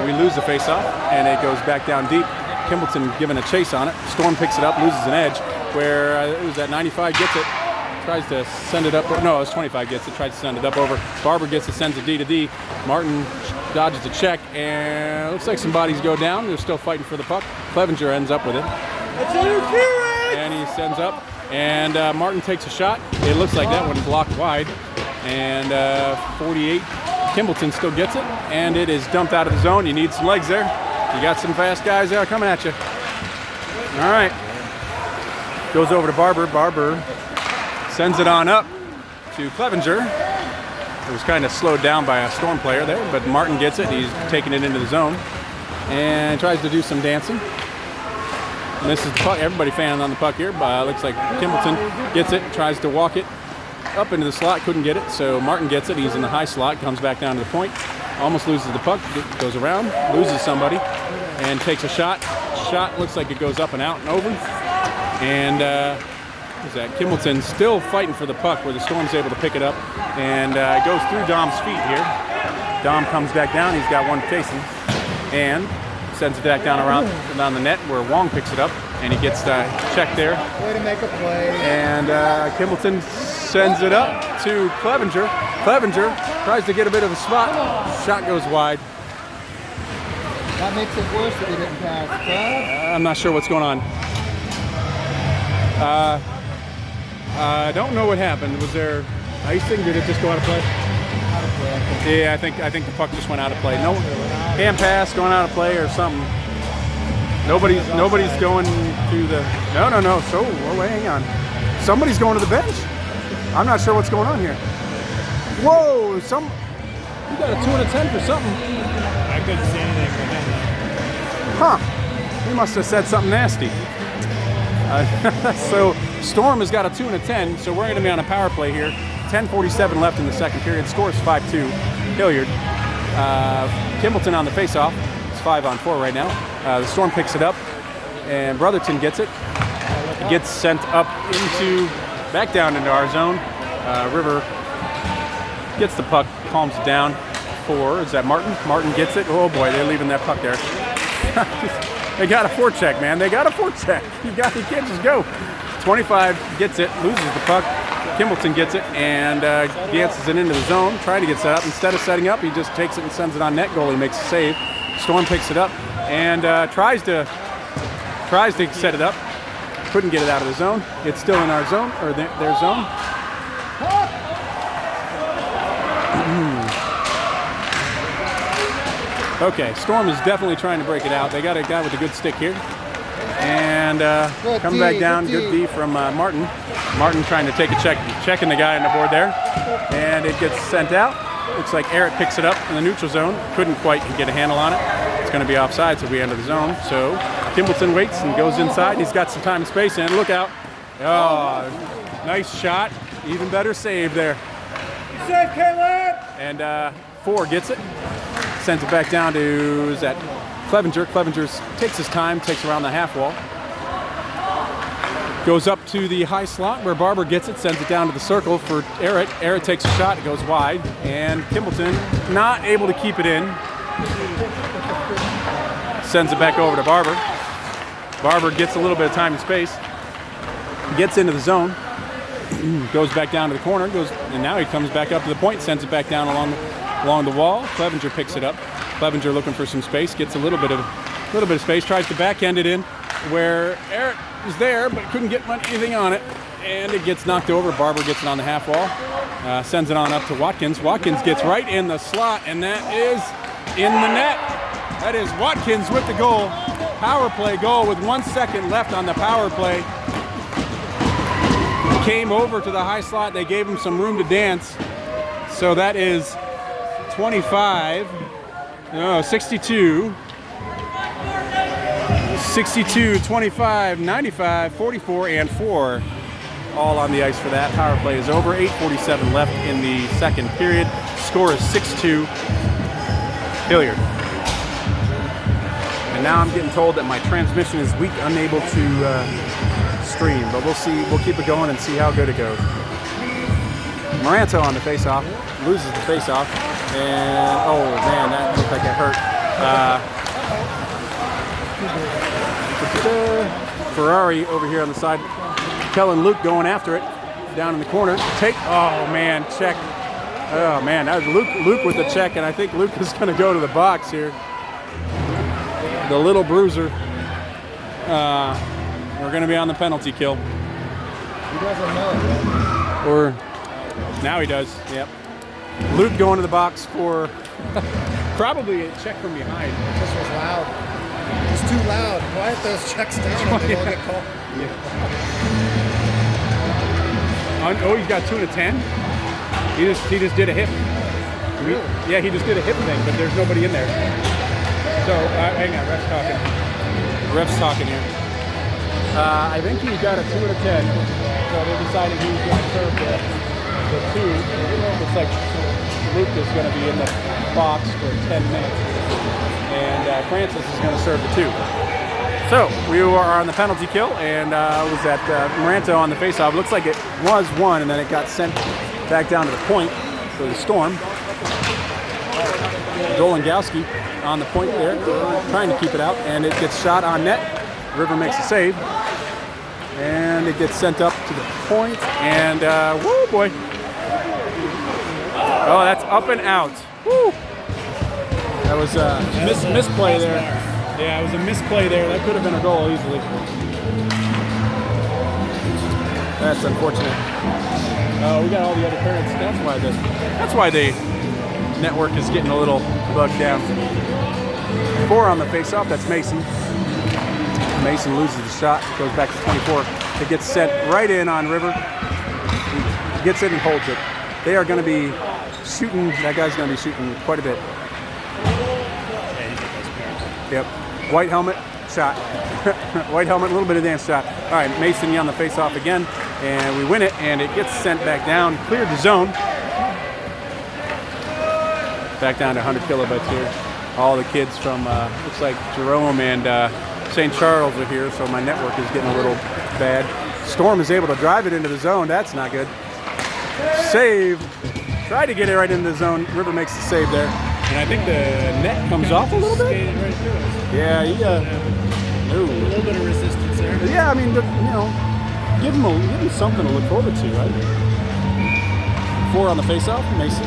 We lose the face-off, and it goes back down deep. Kimbleton giving a chase on it. Storm picks it up, loses an edge, where it was at 95, gets it, tries to send it up. No, it was 25 gets it, tries to send it up over. Barber gets it, sends it D to D. Martin dodges the check, and it looks like some bodies go down. They're still fighting for the puck. Clevenger ends up with it. And he sends up, and Martin takes a shot. It looks like that one blocked wide. And 48, Kimbleton still gets it, and it is dumped out of the zone. You need some legs there. You got some fast guys there coming at you. All right. Goes over to Barber. Barber sends it on up to Clevenger. It was kind of slowed down by a Storm player there, but Martin gets it. He's taking it into the zone and tries to do some dancing. And this is the puck. Everybody fanning on the puck here. Looks like Kimbleton gets it, tries to walk it up into the slot, couldn't get it. So Martin gets it. He's in the high slot, comes back down to the point, almost loses the puck, goes around, loses somebody, and takes a shot. Shot looks like it goes up and out and over. And what is that? Kimbleton still fighting for the puck, where the Storm's able to pick it up, and it goes through Dom's feet here. Dom comes back down. He's got one chasing, and sends it back down around the net, where Wong picks it up and he gets the check there. Way to make a play. And Kimbleton sends it up to Clevenger. Clevenger tries to get a bit of a spot. Shot goes wide. That makes it worse that he didn't pass. I'm not sure what's going on. I don't know what happened. Was there icing? Did it just go out of play? Out of play. Yeah, I think the puck just went out of play. No hand pass going out of play or something. Nobody's going to the no. So wait, hang on. Somebody's going to the bench. I'm not sure what's going on here. Whoa! You got a 2 and a 10 for something. I couldn't see anything from him. Huh? He must have said something nasty. So Storm has got a 2 and a 10. So we're going to be on a power play here. 10:47 left in the second period. Score is 5-2. Hilliard. Kimbleton on the faceoff. It's 5-on-4 right now. The Storm picks it up, and Brotherton gets it. It gets sent up back down into our zone. River gets the puck, calms it down. Is that Martin? Martin gets it. Oh boy, they're leaving that puck there. They got a forecheck, man. They got a forecheck. You can't just go. 25 gets it, loses the puck. Kimbleton gets it and dances it into the zone, trying to get set up. Instead of setting up, he just takes it and sends it on net. Goalie makes a save. Storm picks it up and tries to set it up. Couldn't get it out of the zone. It's still in our zone, or their zone. Okay, Storm is definitely trying to break it out. They got a guy with a good stick here. And coming back down, good D from Martin. Martin trying to take a check, checking the guy on the board there. And it gets sent out. Looks like Eric picks it up in the neutral zone. Couldn't quite get a handle on it. It's going to be offside, so we enter the zone. So Kimbleton waits and goes inside. He's got some time and space, and look out. Oh, nice shot. Even better save there. You safe, Caleb! And 4 gets it. Sends it back down to, is that Clevenger. Clevenger takes his time, takes around the half wall. Goes up to the high slot where Barber gets it, sends it down to the circle for Eric. Eric takes a shot, it goes wide, and Kimbleton not able to keep it in. Sends it back over to Barber. Barber gets a little bit of time and space. Gets into the zone. Goes back down to the corner, and now he comes back up to the point, sends it back down along the wall. Clevenger picks it up. Clevenger looking for some space, gets a little bit of space, tries to backhand it in where Eric was there but couldn't get anything on it, and it gets knocked over. Barber gets it on the half wall, sends it on up to Watkins. Watkins gets right in the slot, and that is in the net. That is Watkins with the goal. Power play goal with 1 second left on the power play. Came over to the high slot. They gave him some room to dance. So that is 62, 25, 95, 44, and 4 all on the ice for that. Power play is over. 8:47 left in the second period. Score is 6-2 Hilliard. And now I'm getting told that my transmission is weak, unable to stream, but we'll see. We'll keep it going and see how good it goes. Moranto on the face-off, loses the face-off, and oh man, that looked like it hurt. Ferrari over here on the side. Kellen Luke going after it, down in the corner. Oh man, check. Oh man, that was Luke with the check, and I think Luke is going to go to the box here. The little bruiser. We're going to be on the penalty kill. He doesn't know. Or now he does. Yep. Luke going to the box for probably a check from behind. This was loud. It's too loud. Quiet those checks down and they won't get called. Oh, he's got 2 and a 10. He just did a hip. Really? Yeah, he just did a hip thing, but there's nobody in there. So hang on, ref's talking. Ref's talking here. I think he's got a 2 and a 10. So they're deciding who's going to serve the 2. Looks like Luke is going to be in the box for 10 minutes. And Francis is going to serve the 2. So we are on the penalty kill, and was that Moranto on the faceoff. Looks like it was 1, and then it got sent back down to the point for the Storm. Dolangowski on the point there, trying to keep it out, and it gets shot on net. River makes a save. And it gets sent up to the point. And, whoa, boy. Oh, that's up and out. Woo! That was a misplay there. Yeah, it was a misplay there. That could have been a goal easily. That's unfortunate. We got all the other parents. That's why the network is getting a little bugged down. 4 on the face-off. That's Mason. Mason loses the shot. Goes back to 24. It gets sent right in on River. He gets it and holds it. They are going to be shooting. That guy's going to be shooting quite a bit. Yep. White helmet, shot. White helmet, a little bit of dance shot. All right, Mason on the face-off again, and we win it, and it gets sent back down, cleared the zone. Back down to 100 kilobytes here. All the kids from, looks like Jerome and St. Charles are here, so my network is getting a little bad. Storm is able to drive it into the zone. That's not good. Save. Tried to get it right into the zone. River makes the save there. And I think the net comes off a little bit. Right through us. Yeah, he A little bit of resistance there. yeah, I mean, give him something to look forward to, right? 4 on the face-off, Mason.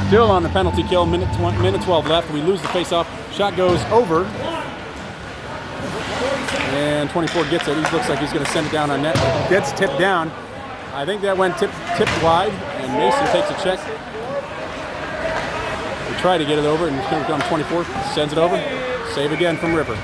Still on the penalty kill, minute 12 left. We lose the face-off. Shot goes over. And 24 gets it. He looks like he's going to send it down on net. Gets tipped down. I think that went tipped wide, and Mason takes a check. We try to get it over, and it's going to come 24. Sends it over. Save again from River.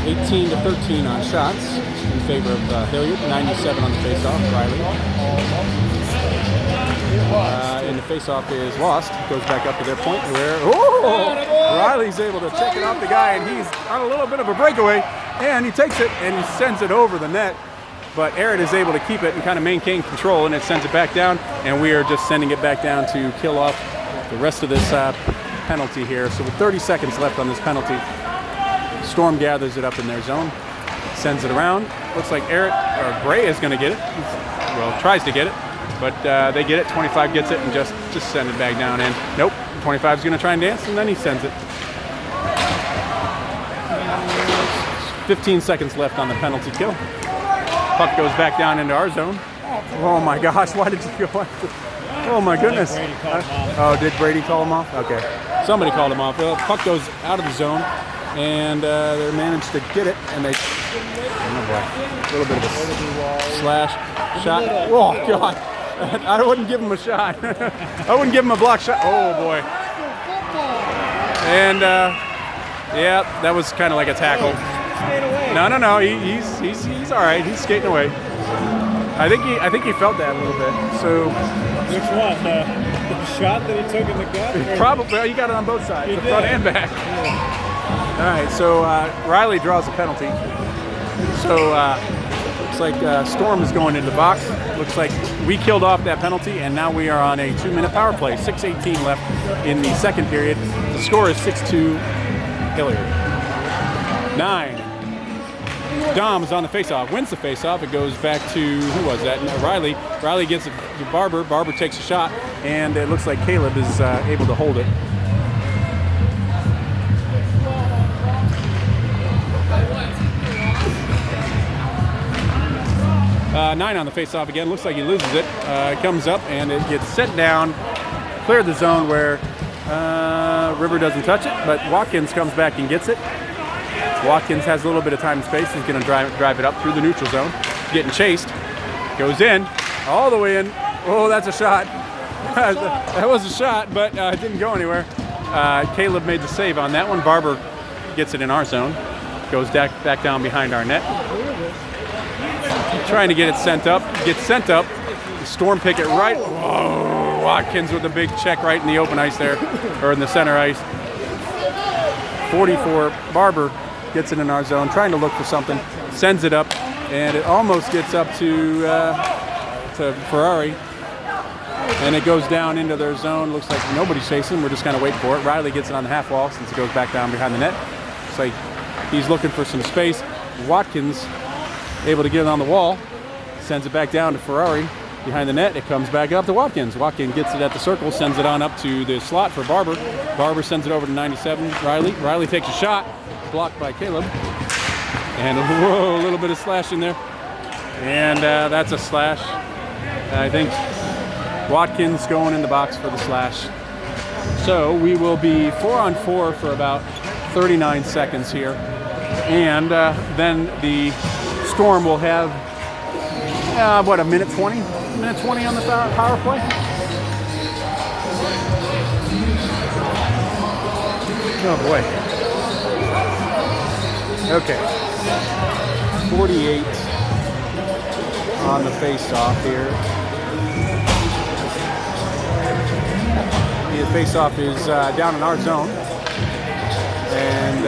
(18 to 13 on shots in favor of Hilliard. 97 on the face-off. Riley. And the face-off is lost. Goes back up to their point where Riley's able to check it off the guy, and he's on a little bit of a breakaway, and he takes it and he sends it over the net. But Aaron is able to keep it and kind of maintain control, and it sends it back down, and we are just sending it back down to kill off the rest of this penalty here. So with 30 seconds left on this penalty, Storm gathers it up in their zone, sends it around. Looks like Bray is going to get it. Well, tries to get it, but they get it. 25 gets it and just send it back down. And nope, 25 is going to try and dance, and then he sends it. 15 seconds left on the penalty kill. Puck goes back down into our zone. Oh my gosh, why did you go? Oh my goodness. Did Brady call him off? Okay. Somebody called him off. Well, puck goes out of the zone, and they managed to get it, and they, oh boy, a little bit of a slash shot. Oh God, I wouldn't give him a shot. I wouldn't give him a block shot. Oh boy. And yeah, that was kind of like a tackle. No, he's all right. He's skating away. I think he felt that a little bit. So which one? The shot that he took in the gut? Probably. He got it on both sides, the front and back. Yeah. All right. So Riley draws a penalty. So looks like Storm is going into the box. Looks like we killed off that penalty, and now we are on a 2-minute power play. 6:18 left in the second period. The score is 6-2 Hilliard. 9. Dom is on the faceoff, wins the faceoff. It goes back to, who was that? Riley. Riley gets it to Barber. Barber takes a shot, and it looks like Caleb is able to hold it. Nine on the faceoff again. Looks like he loses it. It comes up, and it gets set down. Cleared the zone where River doesn't touch it, but Watkins comes back and gets it. Watkins has a little bit of time and space. He's going to drive it up through the neutral zone. Getting chased. Goes in. All the way in. Oh, that's a shot. That was a shot, but it didn't go anywhere. Caleb made the save on that one. Barber gets it in our zone. Goes back down behind our net. Trying to get it sent up. Gets sent up. Storm pick it right. Whoa. Watkins with a big check right in the open ice there. Or in the center ice. 44. Barber gets it in our zone, trying to look for something, sends it up, and it almost gets up to Ferrari. and it goes down into their zone. Looks like nobody's chasing. We're just kind of waiting for it. Riley gets it on the half wall since it goes back down behind the net. It's like he's looking for some space. Watkins able to get it on the wall, sends it back down to Ferrari behind the net. It comes back up to Watkins. Watkins gets it at the circle, sends it on up to the slot for Barber. Barber sends it over to 97. Riley takes a shot, blocked by Caleb. And whoa, a little bit of slashing there. And that's a slash. I think Watkins going in the box for the slash. So we will be 4-on-4 for about 39 seconds here. And then the Storm will have, what, a minute 20? Minute 20 on the power play? Oh boy. Okay. 48 on the face-off here. The face-off is down in our zone. And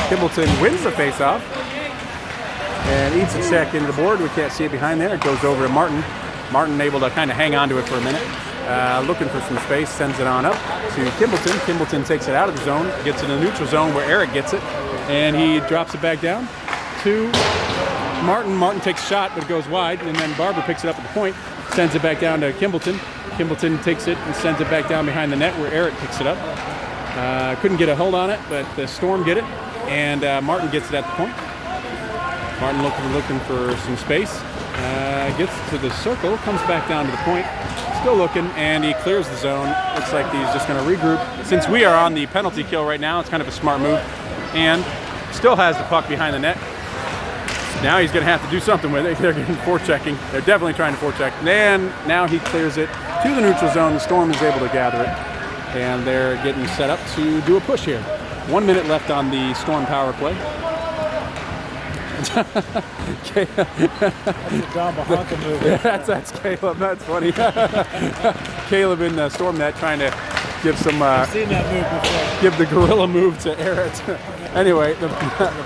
Kimbleton wins the face-off and eats a check into the board. We can't see it behind there. It goes over to Martin. Martin able to kind of hang on to it for a minute. Looking for some space, sends it on up to Kimbleton. Kimbleton takes it out of the zone, gets it in the neutral zone where Eric gets it, and he drops it back down to Martin. Martin takes a shot, but it goes wide, and then Barber picks it up at the point, sends it back down to Kimbleton. Kimbleton takes it and sends it back down behind the net where Eric picks it up. Couldn't get a hold on it, but the Storm get it, and Martin gets it at the point. Martin looking for some space, gets to the circle, comes back down to the point, still looking, and he clears the zone. Looks like he's just going to regroup. Since we are on the penalty kill right now, it's kind of a smart move, and still has the puck behind the net. Now he's going to have to do something with it. They're getting forechecking. They're definitely trying to forecheck. And now he clears it to the neutral zone. The Storm is able to gather it, and they're getting set up to do a push here. 1 minute left on the Storm power play. That's a Don Bahonka move. That's Caleb. That's funny. Caleb in the Storm net trying to give some. I've seen that move before. Give the gorilla move to Eric. Anyway, the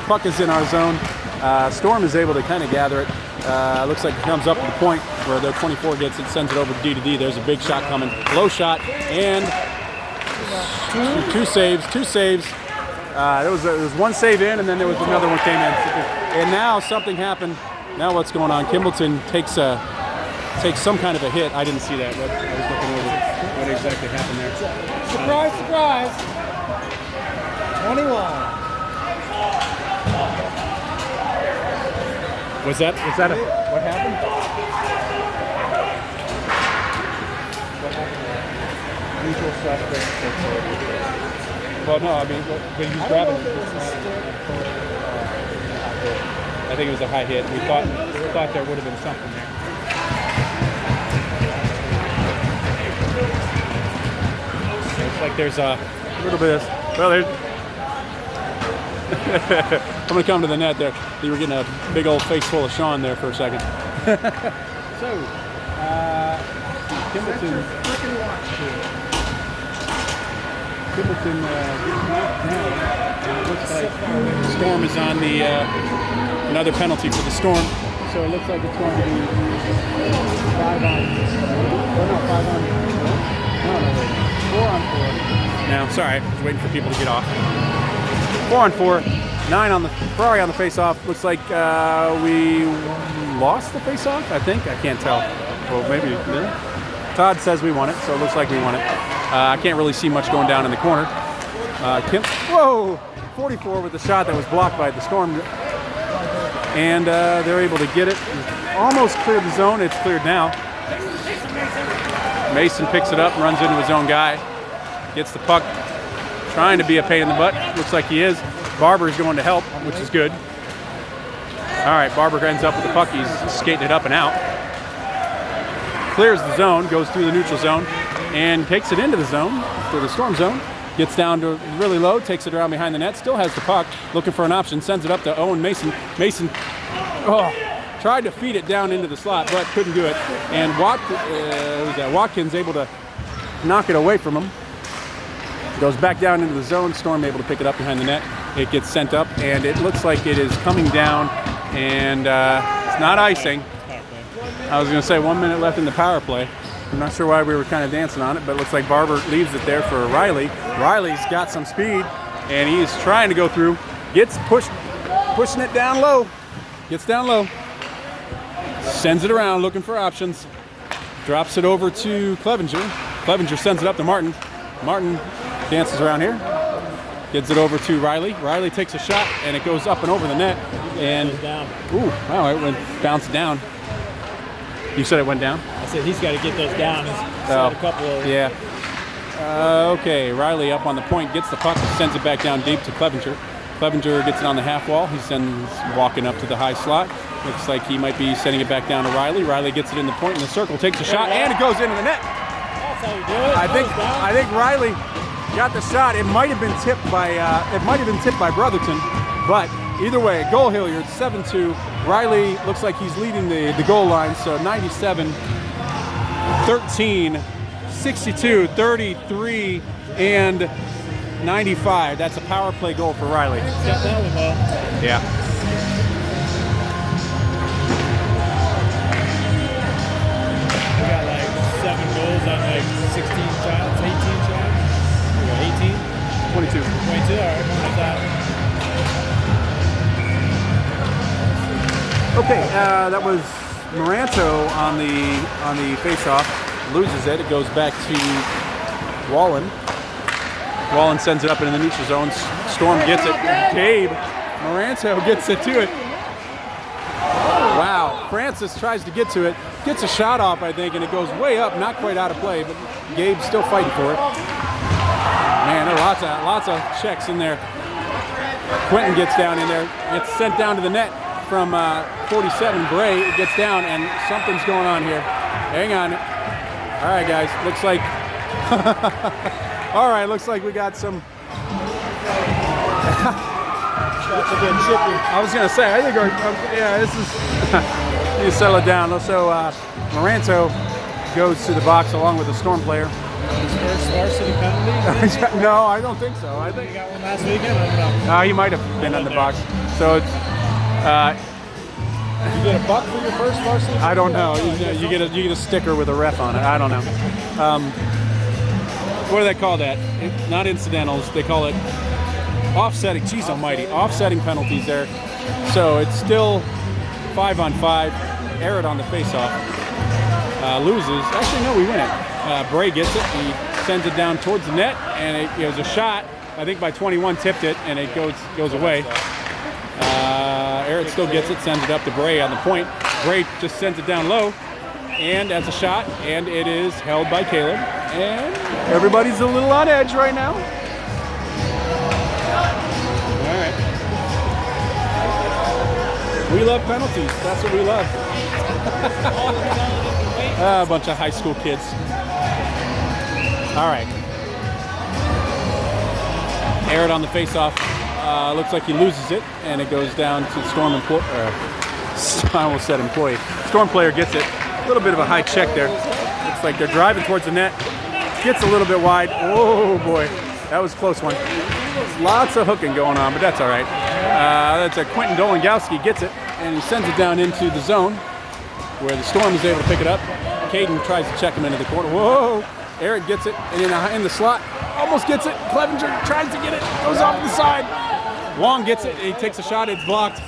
puck is in our zone. Storm is able to kind of gather it. Looks like it comes up to the point where the 24 gets it, sends it over to D2D. There's a big shot coming. Low shot, and two saves. There was one save in, and then there was another one came in. And now something happened. Now what's going on? Kimbleton takes some kind of a hit. I didn't see that. I was looking over what exactly happened there. Surprise, surprise. 21. Was that what happened? Usual suspect. Well, no, I mean, but he's grabbing it. I think it was a high hit. We thought there would have been something there. Looks like there's a little bit of, well, there's, I'm going to come to the net there. You were getting a big old face full of Sean there for a second. So, Kimbleton gets knocked down. It looks like the Storm is on the another penalty for the Storm. So it looks like it's going to be 4-on-4. Now, sorry, I was waiting for people to get off. 4-on-4, 9 on the Ferrari on the face-off. Looks like we lost the face-off. I think I can't tell. Well, maybe. Yeah. Todd says we won it, so it looks like we won it. I can't really see much going down in the corner. Whoa! 44 with the shot that was blocked by the Storm. And they're able to get it. Almost cleared the zone. It's cleared now. Mason picks it up and runs into his own guy. Gets the puck. Trying to be a pain in the butt. Looks like he is. Barber's going to help, which is good. All right, Barber ends up with the puck. He's skating it up and out. Clears the zone, goes through the neutral zone, and takes it into the zone, to the Storm zone. Gets down to really low, takes it around behind the net, still has the puck, looking for an option, sends it up to Owen Mason. Mason tried to feed it down into the slot, but couldn't do it. And Watkins able to knock it away from him. Goes back down into the zone, Storm able to pick it up behind the net. It gets sent up, and it looks like it is coming down, and it's not icing. I was going to say 1 minute left in the power play. I'm not sure why we were kind of dancing on it, but it looks like Barber leaves it there for Riley. Riley's got some speed, and he's trying to go through. Gets pushing it down low. Gets down low. Sends it around, looking for options. Drops it over to Clevenger. Clevenger sends it up to Martin. Martin dances around here. Gets it over to Riley. Riley takes a shot, and it goes up and over the net. And ooh, wow, it went bounced down. You said it went down? I said he's got to get those down. He's had a couple of... Yeah. Okay, Riley up on the point, gets the puck, sends it back down deep to Clevenger. Clevenger gets it on the half wall. He sends walking up to the high slot. Looks like he might be sending it back down to Riley. Riley gets it in the point in the circle, takes a shot, and it goes into the net. That's how you do it. I think Riley got the shot. It might have been tipped by Brotherton, but either way, goal Hilliard 7-2. Riley looks like he's leading the goal line, so 97, 13, 62, 33, and 95. That's a power play goal for Riley. Got that one though. Yeah. We got like 7 goals on like 16 shots, 18 shots. We got 18? 22. 22, all right, how's that? Okay, that was Moranto on the face-off. Loses it. It goes back to Wallen. Wallen sends it up into the neutral zone. Storm gets it. Gabe Moranto gets it to it. Wow. Francis tries to get to it. Gets a shot off, I think, and it goes way up. Not quite out of play, but Gabe's still fighting for it. Man, there are lots of checks in there. Quentin gets down in there. Gets sent down to the net from 47. Bray gets down, and something's going on here. Hang on. All right, guys. Looks like... All right, looks like we got some... I was going to say, I think, yeah, this is... you settle it down. So, Moranto goes to the box along with the Storm player. His first varsity penalty? No, I don't think so. I think he got one last weekend. I don't know. he might have been on the box. So it's... you get a buck for your first varsity? I don't know. You get a sticker with a ref on it. I don't know. What do they call that? Not incidentals. They call it offsetting. Jeez almighty. Offsetting penalties there. So it's still 5-on-5. Errant on the face-off. Loses. Actually, no, we win it. Bray gets it. He sends it down towards the net, and it was a shot. I think by 21 tipped it, and it goes away. Errant still gets it, sends it up to Bray on the point. Bray just sends it down low, and that's a shot, and it is held by Caleb. And everybody's a little on edge right now. All right. We love penalties. That's what we love. A bunch of high school kids. All right. Errant on the face-off. Looks like he loses it, and it goes down to Storm employee. I almost said employee. Storm player gets it. A little bit of a high check there. Looks like they're driving towards the net. Gets a little bit wide. Oh boy, that was a close one. Lots of hooking going on, but that's all right. That's a Quentin Dolangowski gets it, and he sends it down into the zone, where the Storm is able to pick it up. Caden tries to check him into the corner. Whoa! Errant gets it, and in the slot, almost gets it. Clevenger tries to get it, goes off the side. Wong gets it, and he takes a shot, it's blocked.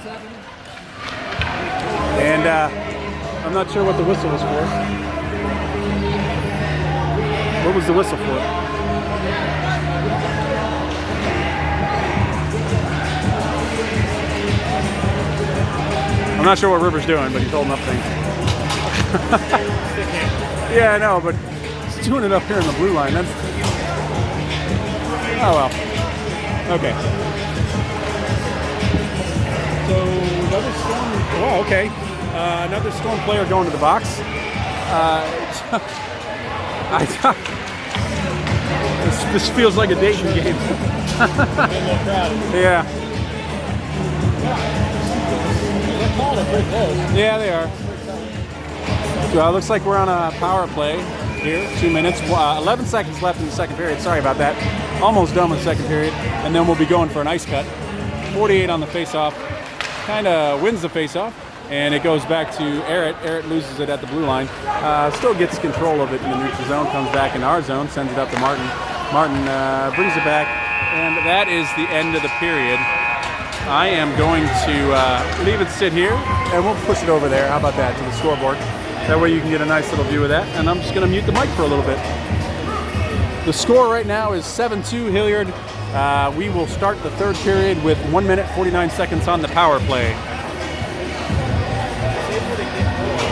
And I'm not sure what the whistle was for. What was the whistle for? I'm not sure what River's doing, but he's holding up things. Yeah, I know, but he's doing it up here in the blue line. That's... Oh, well. Okay. So, another Storm... Oh, okay. Another Storm player going to the box. This feels like a dating game. Yeah. Yeah, they are. Looks like we're on a power play here. 2 minutes. 11 seconds left in the second period. Sorry about that. Almost done with the second period. And then we'll be going for an ice cut. 48 on the face-off. Kind of wins the face-off. And it goes back to Errett. Errett loses it at the blue line. Still gets control of it in the neutral zone. Comes back in our zone. Sends it up to Martin. Martin brings it back. And that is the end of the period. I am going to leave it sit here. And we'll push it over there. How about that? To the scoreboard. That way you can get a nice little view of that. And I'm just going to mute the mic for a little bit. The score right now is 7-2 Hilliard. We will start the third period with 1 minute 49 seconds on the power play.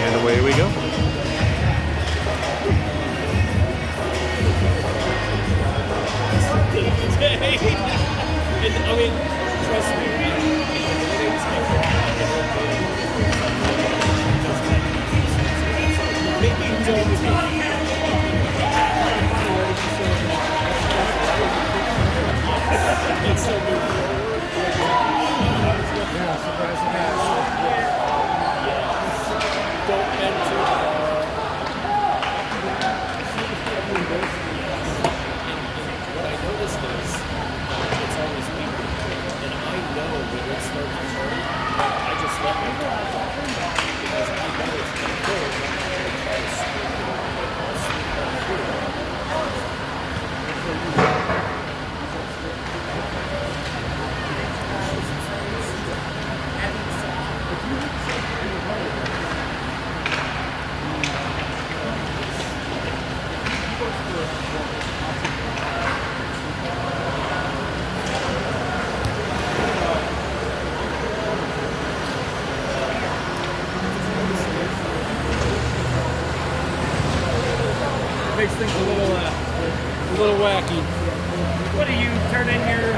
And away we go. I mean, trust me. Maybe you told me. It's so good. Yeah, surprising that. Don't enter. What I noticed is it's always me, and I know when it starts to turn, I just let my guard down because I know it's going to go. And try to sweep it Makes things a little wacky. What do you turn in your?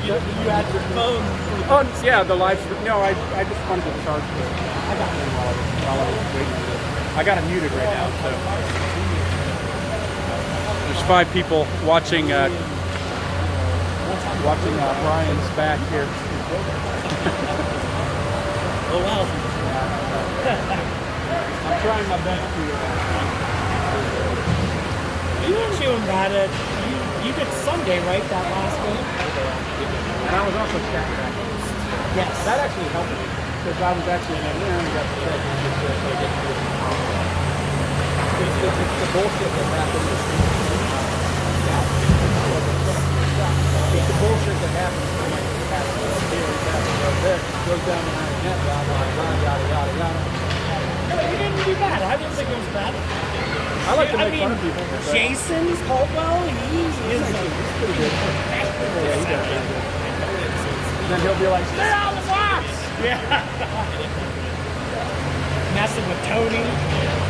You had your phone. Oh, yeah, the live stream. No, I just wanted to charge it. I got it while I was waiting for this. I got it muted right now, so. There's 5 people watching Brian's back here. Oh wow. I'm trying my best to. You were chewing about it. You did Sunday, right? That last game. And I was also stacking back. Yes. That actually helped me because I was actually in that and got the check. It's the bullshit that happens. It's the bullshit that happens when like the pass goes down behind the net, blah, blah, blah, yada, yada, yada. You didn't do bad. I didn't think it was bad. I like to make fun of people. Jason Caldwell, he is pretty good. Yeah, he does. Then he'll be like, stay out of the box! Yeah. Messing with Tony.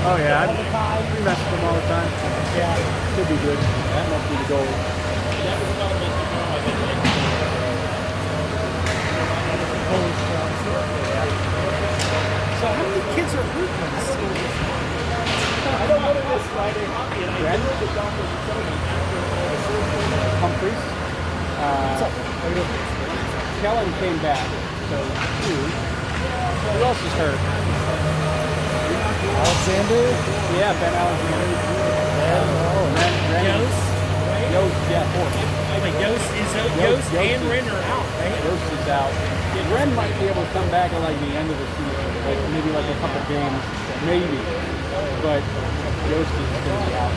Oh, yeah. All the time. We mess with him all the time. Yeah. Could be good. That must be the goal. So how many kids are hurt from this? I don't know this Friday. Red? Humphreys. Kellen came back. So 2. Who else is hurt? Alexander? Yeah, Ben Alexander. Yost, right? Yost, yeah, 4. Like Yost and Ren are out, right? Yost is out. Ren might be able to come back at like the end of the season, like maybe like a couple games, maybe. But Yost is going to be out.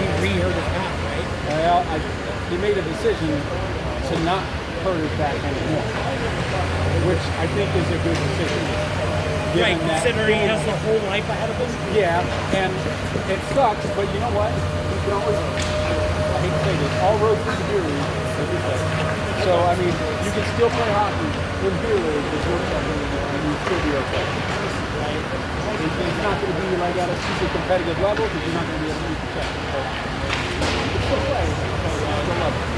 He re-hurt his back, right? Well, he made a decision to not hurt his back anymore, which I think is a good decision. Right, considering he has the whole life ahead of him. Yeah, and it sucks, but you know what? You can always, I hate to say this, all roads lead to beer league, as we say. So, I mean, you can still play hockey in beer league, there's no something, and you still be okay. Right? It's not going to be like at a super competitive level, because you're not going to be able to use the check. But you can still play. Still love it.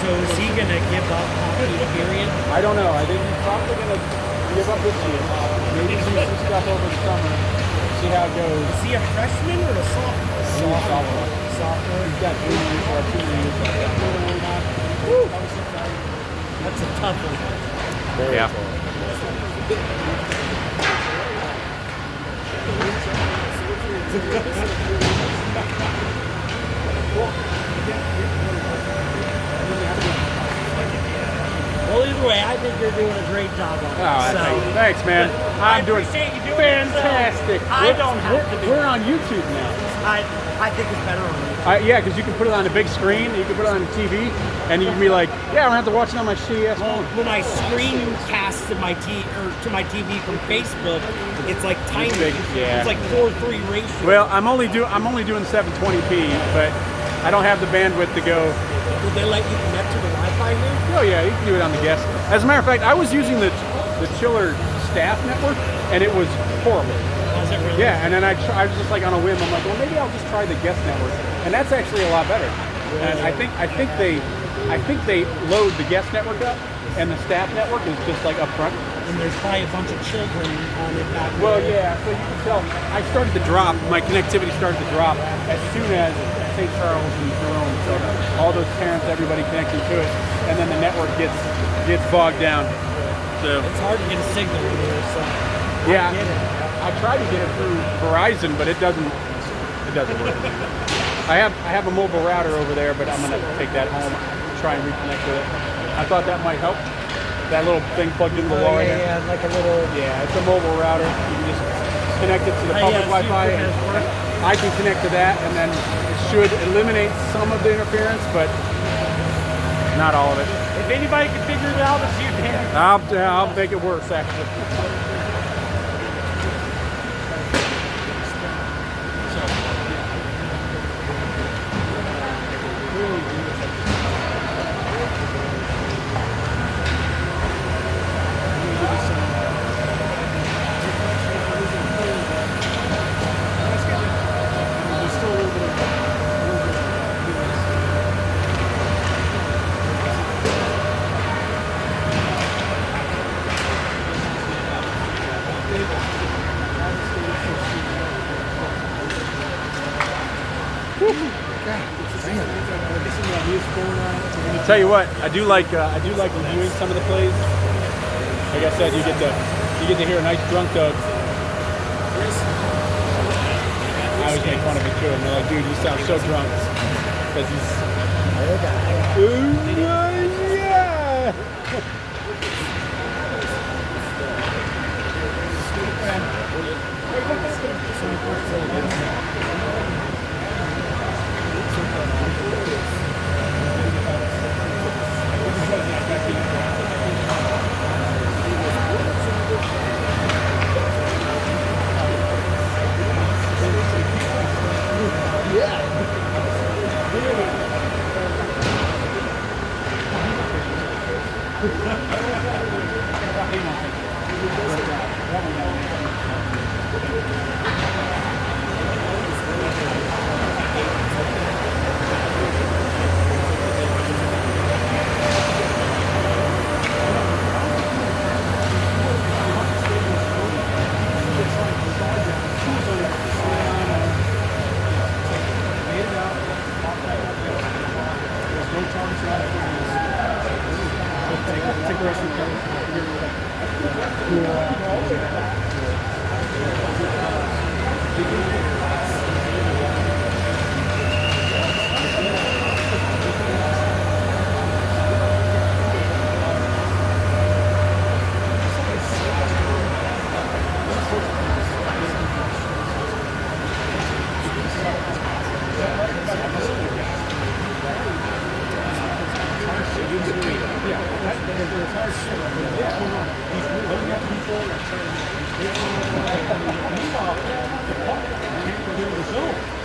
So is he going to give up hockey, period? I don't know. I think he's probably going to give up this year. Maybe do some stuff over the summer. See how it goes. Is he a freshman or a sophomore? Sophomore. Sophomore. He's got 3 years or 2 years. Woo! That's a tough one. Yeah. Well, either way, I think you're doing a great job on it. Oh, thanks, man. I'm doing appreciate you doing it, so fantastic. I don't have to do We're it. on YouTube now. I think it's better on you. Yeah, because you can put it on a big screen, you can put it on the TV, and you can be like, yeah, I don't have to watch it on my shitty ass phone. When I screencast to my TV from Facebook, it's like tiny. Yeah. It's like 4:3 ratio. Well, I'm only doing 720p, but I don't have the bandwidth to go. Will they let you connect to the Wi-Fi here? Oh yeah, you can do it on the guest. As a matter of fact, I was using the Chiller staff network, and it was horrible. Was it really? Yeah, and then I was just like on a whim. I'm like, well, maybe I'll just try the guest network, and that's actually a lot better. And I think they load the guest network up, and the staff network is just like up front. And there's probably a bunch of children on it back there. Well, yeah. So you can tell. I started to drop. My connectivity started to drop as soon as St. Charles and Jerome. So all those parents, everybody connecting to it, and then the network gets bogged down. So It's hard to get a signal in here, so yeah, I get it. I tried to get it through Verizon, but it doesn't work. I have a mobile router over there, but I'm gonna take that home, try and reconnect with it. I thought that might help. That little thing plugged into the wall right there. Yeah, like a little. Yeah, it's a mobile router. You can just connect it to the public Wi-Fi. And I can connect to that, and then it should eliminate some of the interference, but not all of it. If anybody can figure it out, it's you, Dan. I'll make it worse, actually. Tell you what, I do like reviewing some of the plays. Like I said, you get to hear a nice drunk Doug. I always make fun of it too, and they're like, dude, you sound so drunk because he's. Yeah.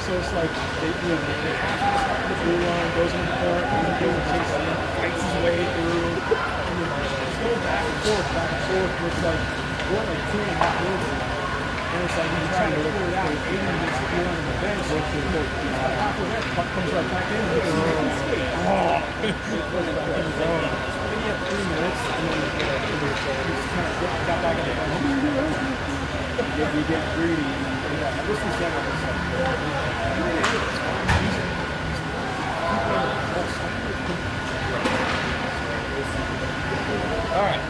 So it's like they the blue line goes in the court, and he goes and fights his way through, and then it's going back and forth, and it's like we're like 2.5 minutes, and it's like he's trying to figure it out. 80 minutes to be on the bench, half of that puck comes right back in. Then you have 3 minutes, and then he just kind of got back in the bench. You get greedy. This is that all right.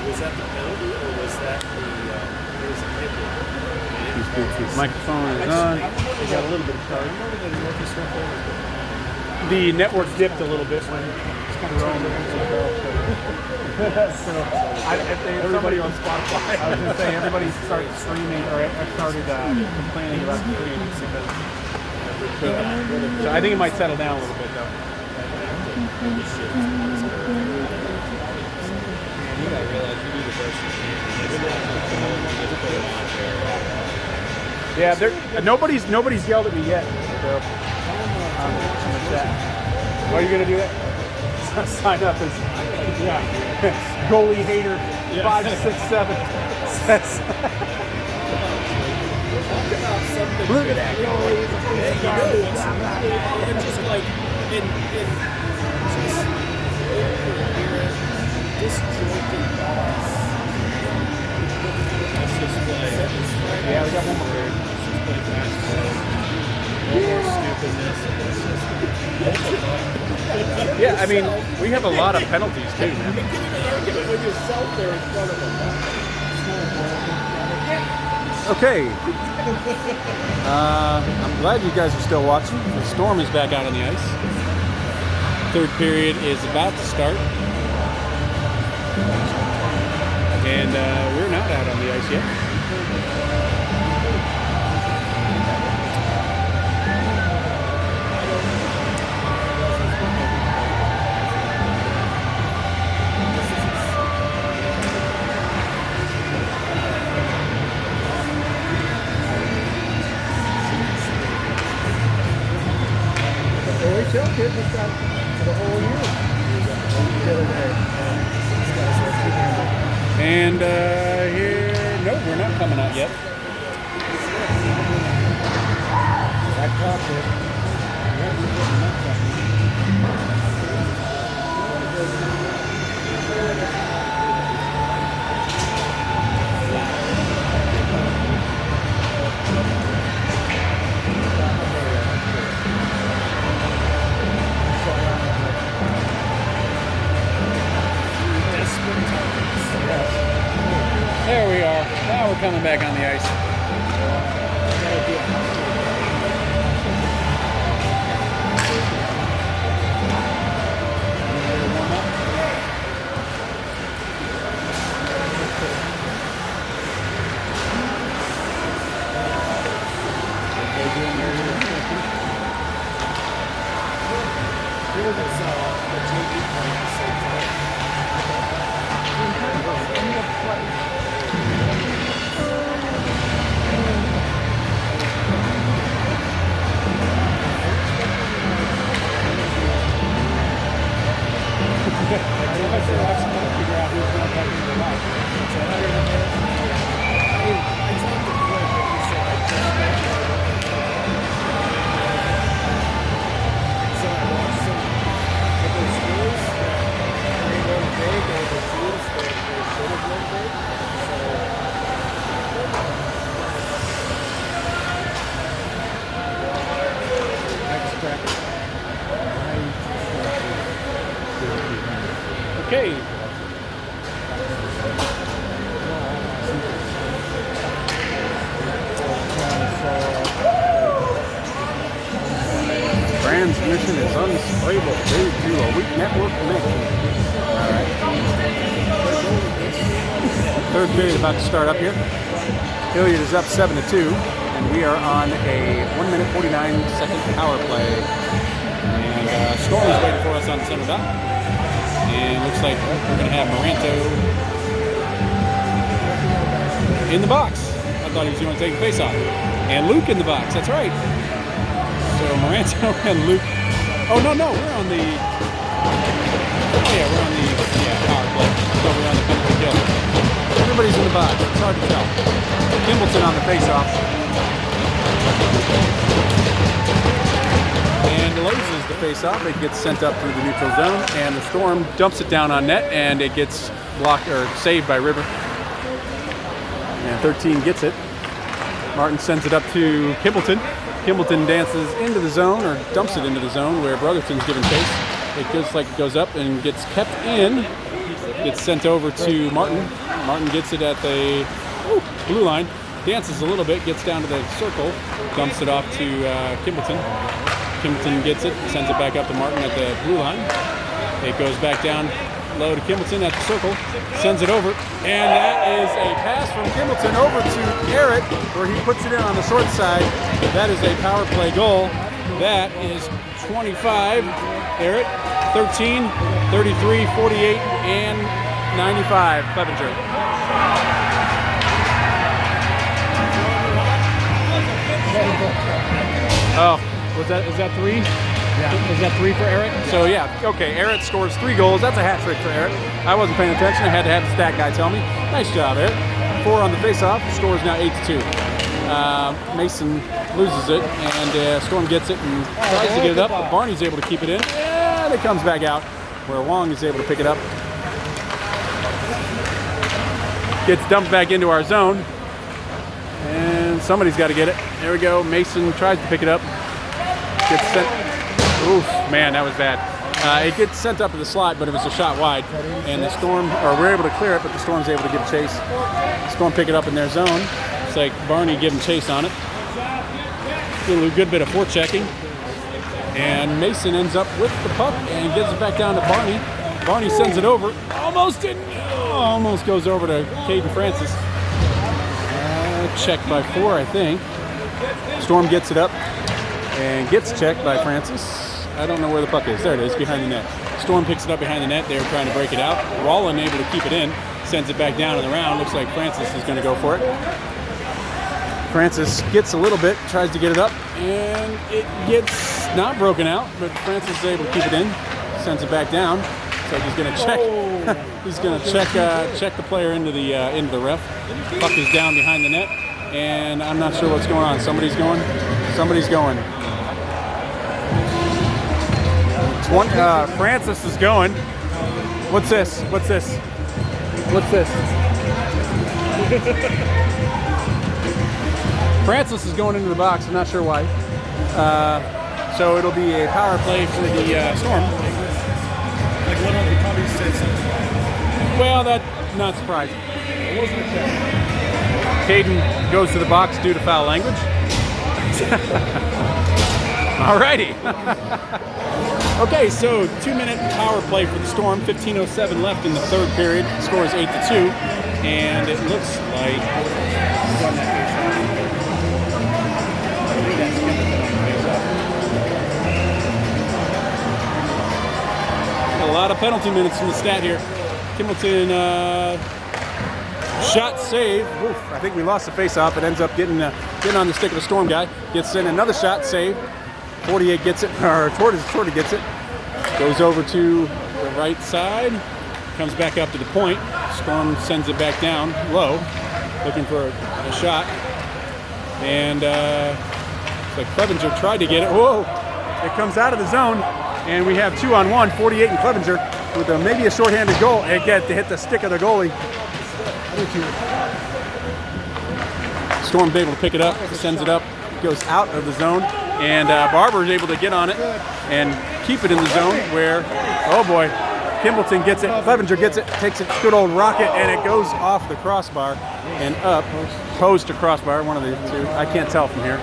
Was that the penalty or was that the Microphone is on. They got a little bit of charge. The network dipped a little bit when It's kind of wrong. So, everybody on Spotify. I was going to say, everybody started screaming, or started complaining about the stream because. So I think it might settle down a little bit though. Yeah, nobody's yelled at me yet. So, why are you gonna do that? Sign up as goalie hater 567 says. Look at that. It's just like in just incoherent, disjointed thoughts. Let's just play. Yeah, we got one more period. Let's just play basketball. No more stupidness. Yeah, I mean, we have a lot of penalties too, man. Get in an argument with yourself there in front of them. Okay. I'm glad you guys are still watching. The Storm is back out on the ice. Third period is about to start. And we're not out on the ice yet. OHL kid just got for the whole year the other day. And here, no, we're not coming out yet. That cop did. There we are. Now we're coming back on the ice. Okay. Transmission is unstable due to a weak network connection. All right. Third period about to start up here. Hilliard is up 7-2, and we are on a 1 minute 49-second power play. And Storm is waiting for us on the center dot. And looks like we're going to have Moranto in the box. I thought he was going to take a face off. And Luke in the box, that's right. So Moranto and Luke. Oh, no, we're on the. Oh, yeah, we're on the power play. So we're on the penalty kill. Everybody's in the box. It's hard to tell. Kimbleton on the face-off. And loses the face-off. It gets sent up through the neutral zone, and the Storm dumps it down on net, and it gets blocked or saved by River. And 13 gets it. Martin sends it up to Kimbleton. Kimbleton dances into the zone, or dumps it into the zone where Brotherton's given chase. It goes up and gets kept in. Gets sent over to Martin. Martin gets it at the blue line. dances a little bit, gets down to the circle, dumps it off to Kimbleton. Kimbleton gets it, sends it back up to Martin at the blue line. It goes back down low to Kimbleton at the circle, sends it over, and that is a pass from Kimbleton over to Garrett, where he puts it in on the short side. That is a power play goal. That is 25, Garrett, 13, 33, 48, and 95, Clevenger. Oh, is that 3? Yeah. Is that 3 for Eric? So yeah, okay, Eric scores 3 goals. That's a hat trick for Eric. I wasn't paying attention. I had to have the stat guy tell me. Nice job, Eric. 4 on the face-off. Score is now 8-2. Mason loses it, and Storm gets it and tries to get it up, but Barney's able to keep it in, and it comes back out, where Wong is able to pick it up. Gets dumped back into our zone, and somebody's got to get it. There we go. Mason tries to pick it up. Gets sent. Oof, man, that was bad. It gets sent up to the slot, but it was a shot wide, and the Storm, or we're able to clear it, but the Storm's able to give chase. Storm pick it up in their zone. It's like Barney giving chase on it. A good bit of forechecking, and Mason ends up with the puck and gives it back down to Barney. Barney sends it over. Almost goes over to Caden Francis. Checked by 4, I think. Storm gets it up and gets checked by Francis. I don't know where the puck is. There it is, behind the net. Storm picks it up behind the net. They were trying to break it out. Rollin able to keep it in. Sends it back down in the round. Looks like Francis is going to go for it. Francis gets a little bit, tries to get it up, and it gets not broken out, but Francis is able to keep it in. Sends it back down. So he's going to check. He's going to check the player into the ref. Puck is down behind the net, and I'm not sure what's going on. Somebody's going. Francis is going. What's this? Francis is going into the box. I'm not sure why. So it'll be a power play for the Storm. Like one of the probably said something. Well, that's not surprising. It wasn't a check. Caden goes to the box due to foul language. Alrighty. Okay, so 2-minute power play for the Storm. 15:07 left in the third period. Score is 8-2, and it looks like he's on that face-off. I think that's Kimbleton on the face-off. A lot of penalty minutes in the stat here. Kimbleton shot save. Oof, I think we lost the face-off. It ends up getting on the stick of the Storm guy. Gets in another shot save. 48 gets it, or Torta gets it. Goes over to the right side. Comes back up to the point. Storm sends it back down low, looking for a shot. And it's like Clevenger tried to get it. Whoa! It comes out of the zone, and we have 2-on-1. 48 and Clevenger with maybe a shorthanded goal. It gets to hit the stick of the goalie. Storm's able to pick it up, sends it up, goes out of the zone, and Barber is able to get on it and keep it in the zone where, oh boy, Kimbleton gets it, Clevenger gets it, takes a good old rocket, and it goes off the crossbar and up, post to crossbar, one of the two. I can't tell from here.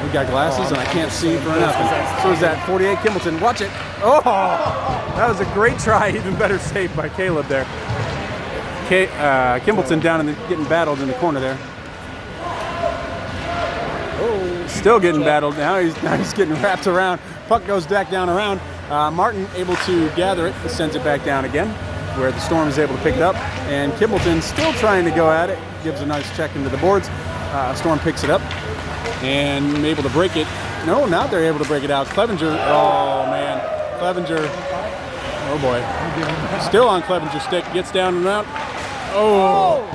We got glasses and I can't see for nothing. So is that 48 Kimbleton? Watch it. Oh, that was a great try, even better save by Caleb there. Kimbleton down getting battled in the corner there. Still getting battled. Now he's getting wrapped around. Puck goes back down around. Martin able to gather it, sends it back down again, where the Storm is able to pick it up. And Kimbleton still trying to go at it. Gives a nice check into the boards. Storm picks it up and able to break it. No, now they're able to break it out. Clevenger, oh man. Clevenger, oh boy. Still on Clevenger's stick, gets down and out. Oh,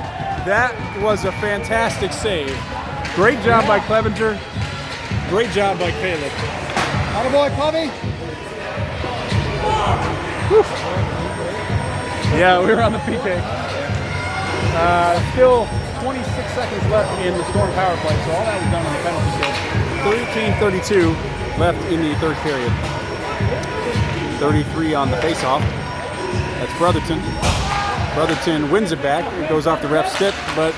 that was a fantastic save. Great job by Clevenger. Great job by Caleb. Attaboy, Covey. Yeah, we were on the PK. Still 26 seconds left in the Storm power play, so all that was done on the penalty kill. 13:32 left in the third period. 33 on the face-off. That's Brotherton. Brotherton wins it back. It goes off the ref's stick, but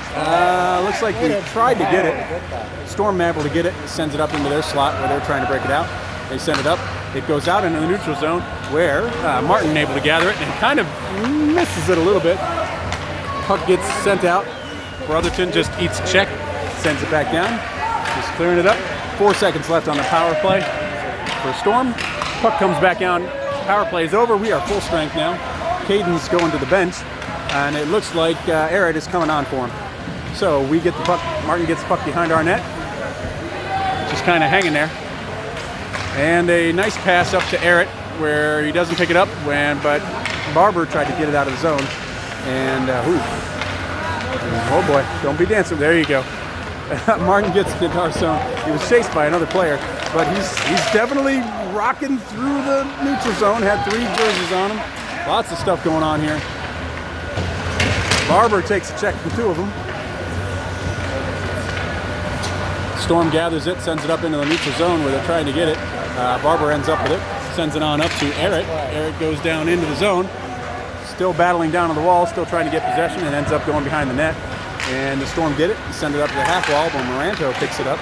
looks like we tried to get it. Storm able to get it, sends it up into their slot where they're trying to break it out. They send it up. It goes out into the neutral zone where Martin able to gather it and kind of misses it a little bit. Puck gets sent out. Brotherton just eats a check, sends it back down. Just clearing it up. 4 seconds left on the power play for Storm. Puck comes back down. Power play is over. We are full strength now. Caden's going to the bench, and it looks like Arid is coming on for him. So we get the puck. Martin gets the puck behind our net. Just kind of hanging there. And a nice pass up to Arid where he doesn't pick it up, but Barber tried to get it out of the zone. And, oh boy, don't be dancing. There you go. Martin gets it into our zone. He was chased by another player, but he's definitely rocking through the neutral zone. Had 3 jerseys on him. Lots of stuff going on here. Barber takes a check from 2 of them. Storm gathers it, sends it up into the neutral zone where they're trying to get it. Barber ends up with it, sends it on up to Eric. Eric goes down into the zone, still battling down on the wall, still trying to get possession, and ends up going behind the net. And the Storm get it, send it up to the half wall, but Moranto picks it up.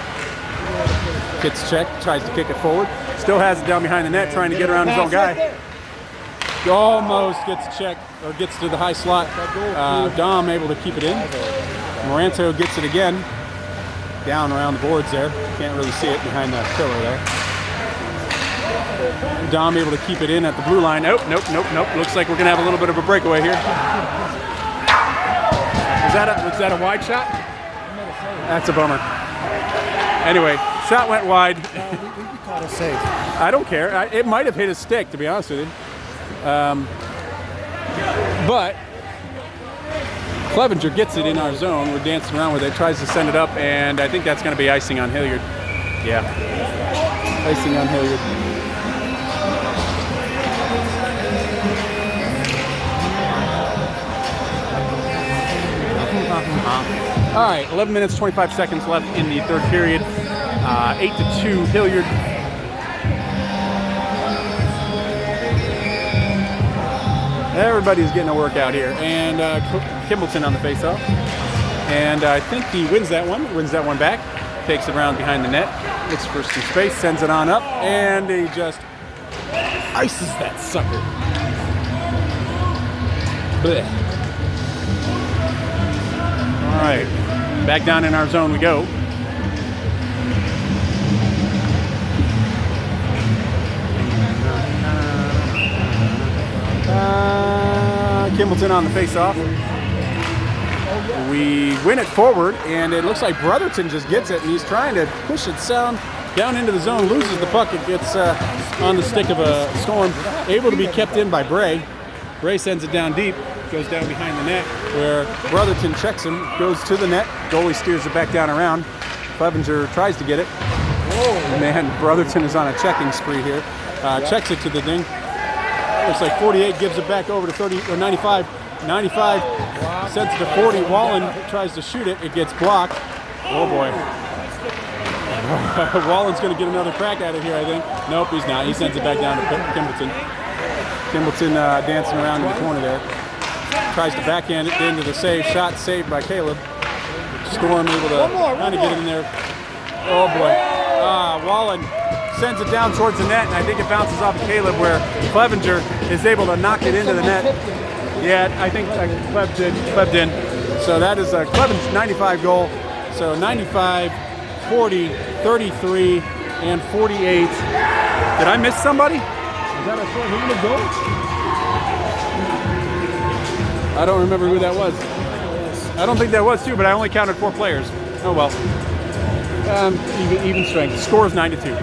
Gets checked, tries to kick it forward. Still has it down behind the net, trying to get around his own guy. Almost gets checked, or gets to the high slot. Dom able to keep it in. Moranto gets it again. Down around the boards there. Can't really see it behind that pillar there. Dom able to keep it in at the blue line. Nope. Looks like we're going to have a little bit of a breakaway here. Was that a wide shot? That's a bummer. Anyway, shot went wide. We caught it safe. I don't care. It might have hit his stick, to be honest with you. But Clevenger gets it in our zone. We're dancing around with it, tries to send it up, and I think that's going to be icing on Hilliard. Yeah, icing on Hilliard. All right, 11 minutes, 25 seconds left in the third period. 8-2 Hilliard. Everybody's getting a workout here. And Kimbleton on the faceoff. And I think he wins that one back. Takes it around behind the net. Looks for some space, sends it on up, and he just ices that sucker. Blech. All right, back down in our zone we go. Kimbleton on the face-off. We win it forward, and it looks like Brotherton just gets it, and he's trying to push it down into the zone, loses the puck. It gets on the stick of a Storm, able to be kept in by Bray. Bray sends it down deep, goes down behind the net, where Brotherton checks him, goes to the net, goalie steers it back down around. Clevenger tries to get it. Whoa. Man, Brotherton is on a checking spree here. Checks it to the ding. Looks like 48 gives it back over to 30 or 95. 95 sends it to 40. Wallen tries to shoot it. It gets blocked. Oh boy. Wallen's going to get another crack at it here, I think. Nope, he's not. He sends it back down to Kimbleton. Kimbleton dancing around in the corner there. Tries to backhand it into the save. Shot saved by Caleb. Storm able to kind of get it in there. Oh boy. Wallen sends it down towards the net, and I think it bounces off of Caleb, where Clevenger is able to knock it into the net. Yeah, I think Cleb did. So that is Cleven's 95 goal. So 95, 40, 33, and 48. Did I miss somebody? Is that a short-handed goal? I don't remember who that was. I don't think that was too, but I only counted 4 players. Oh well. Even strength. Score is 9-2.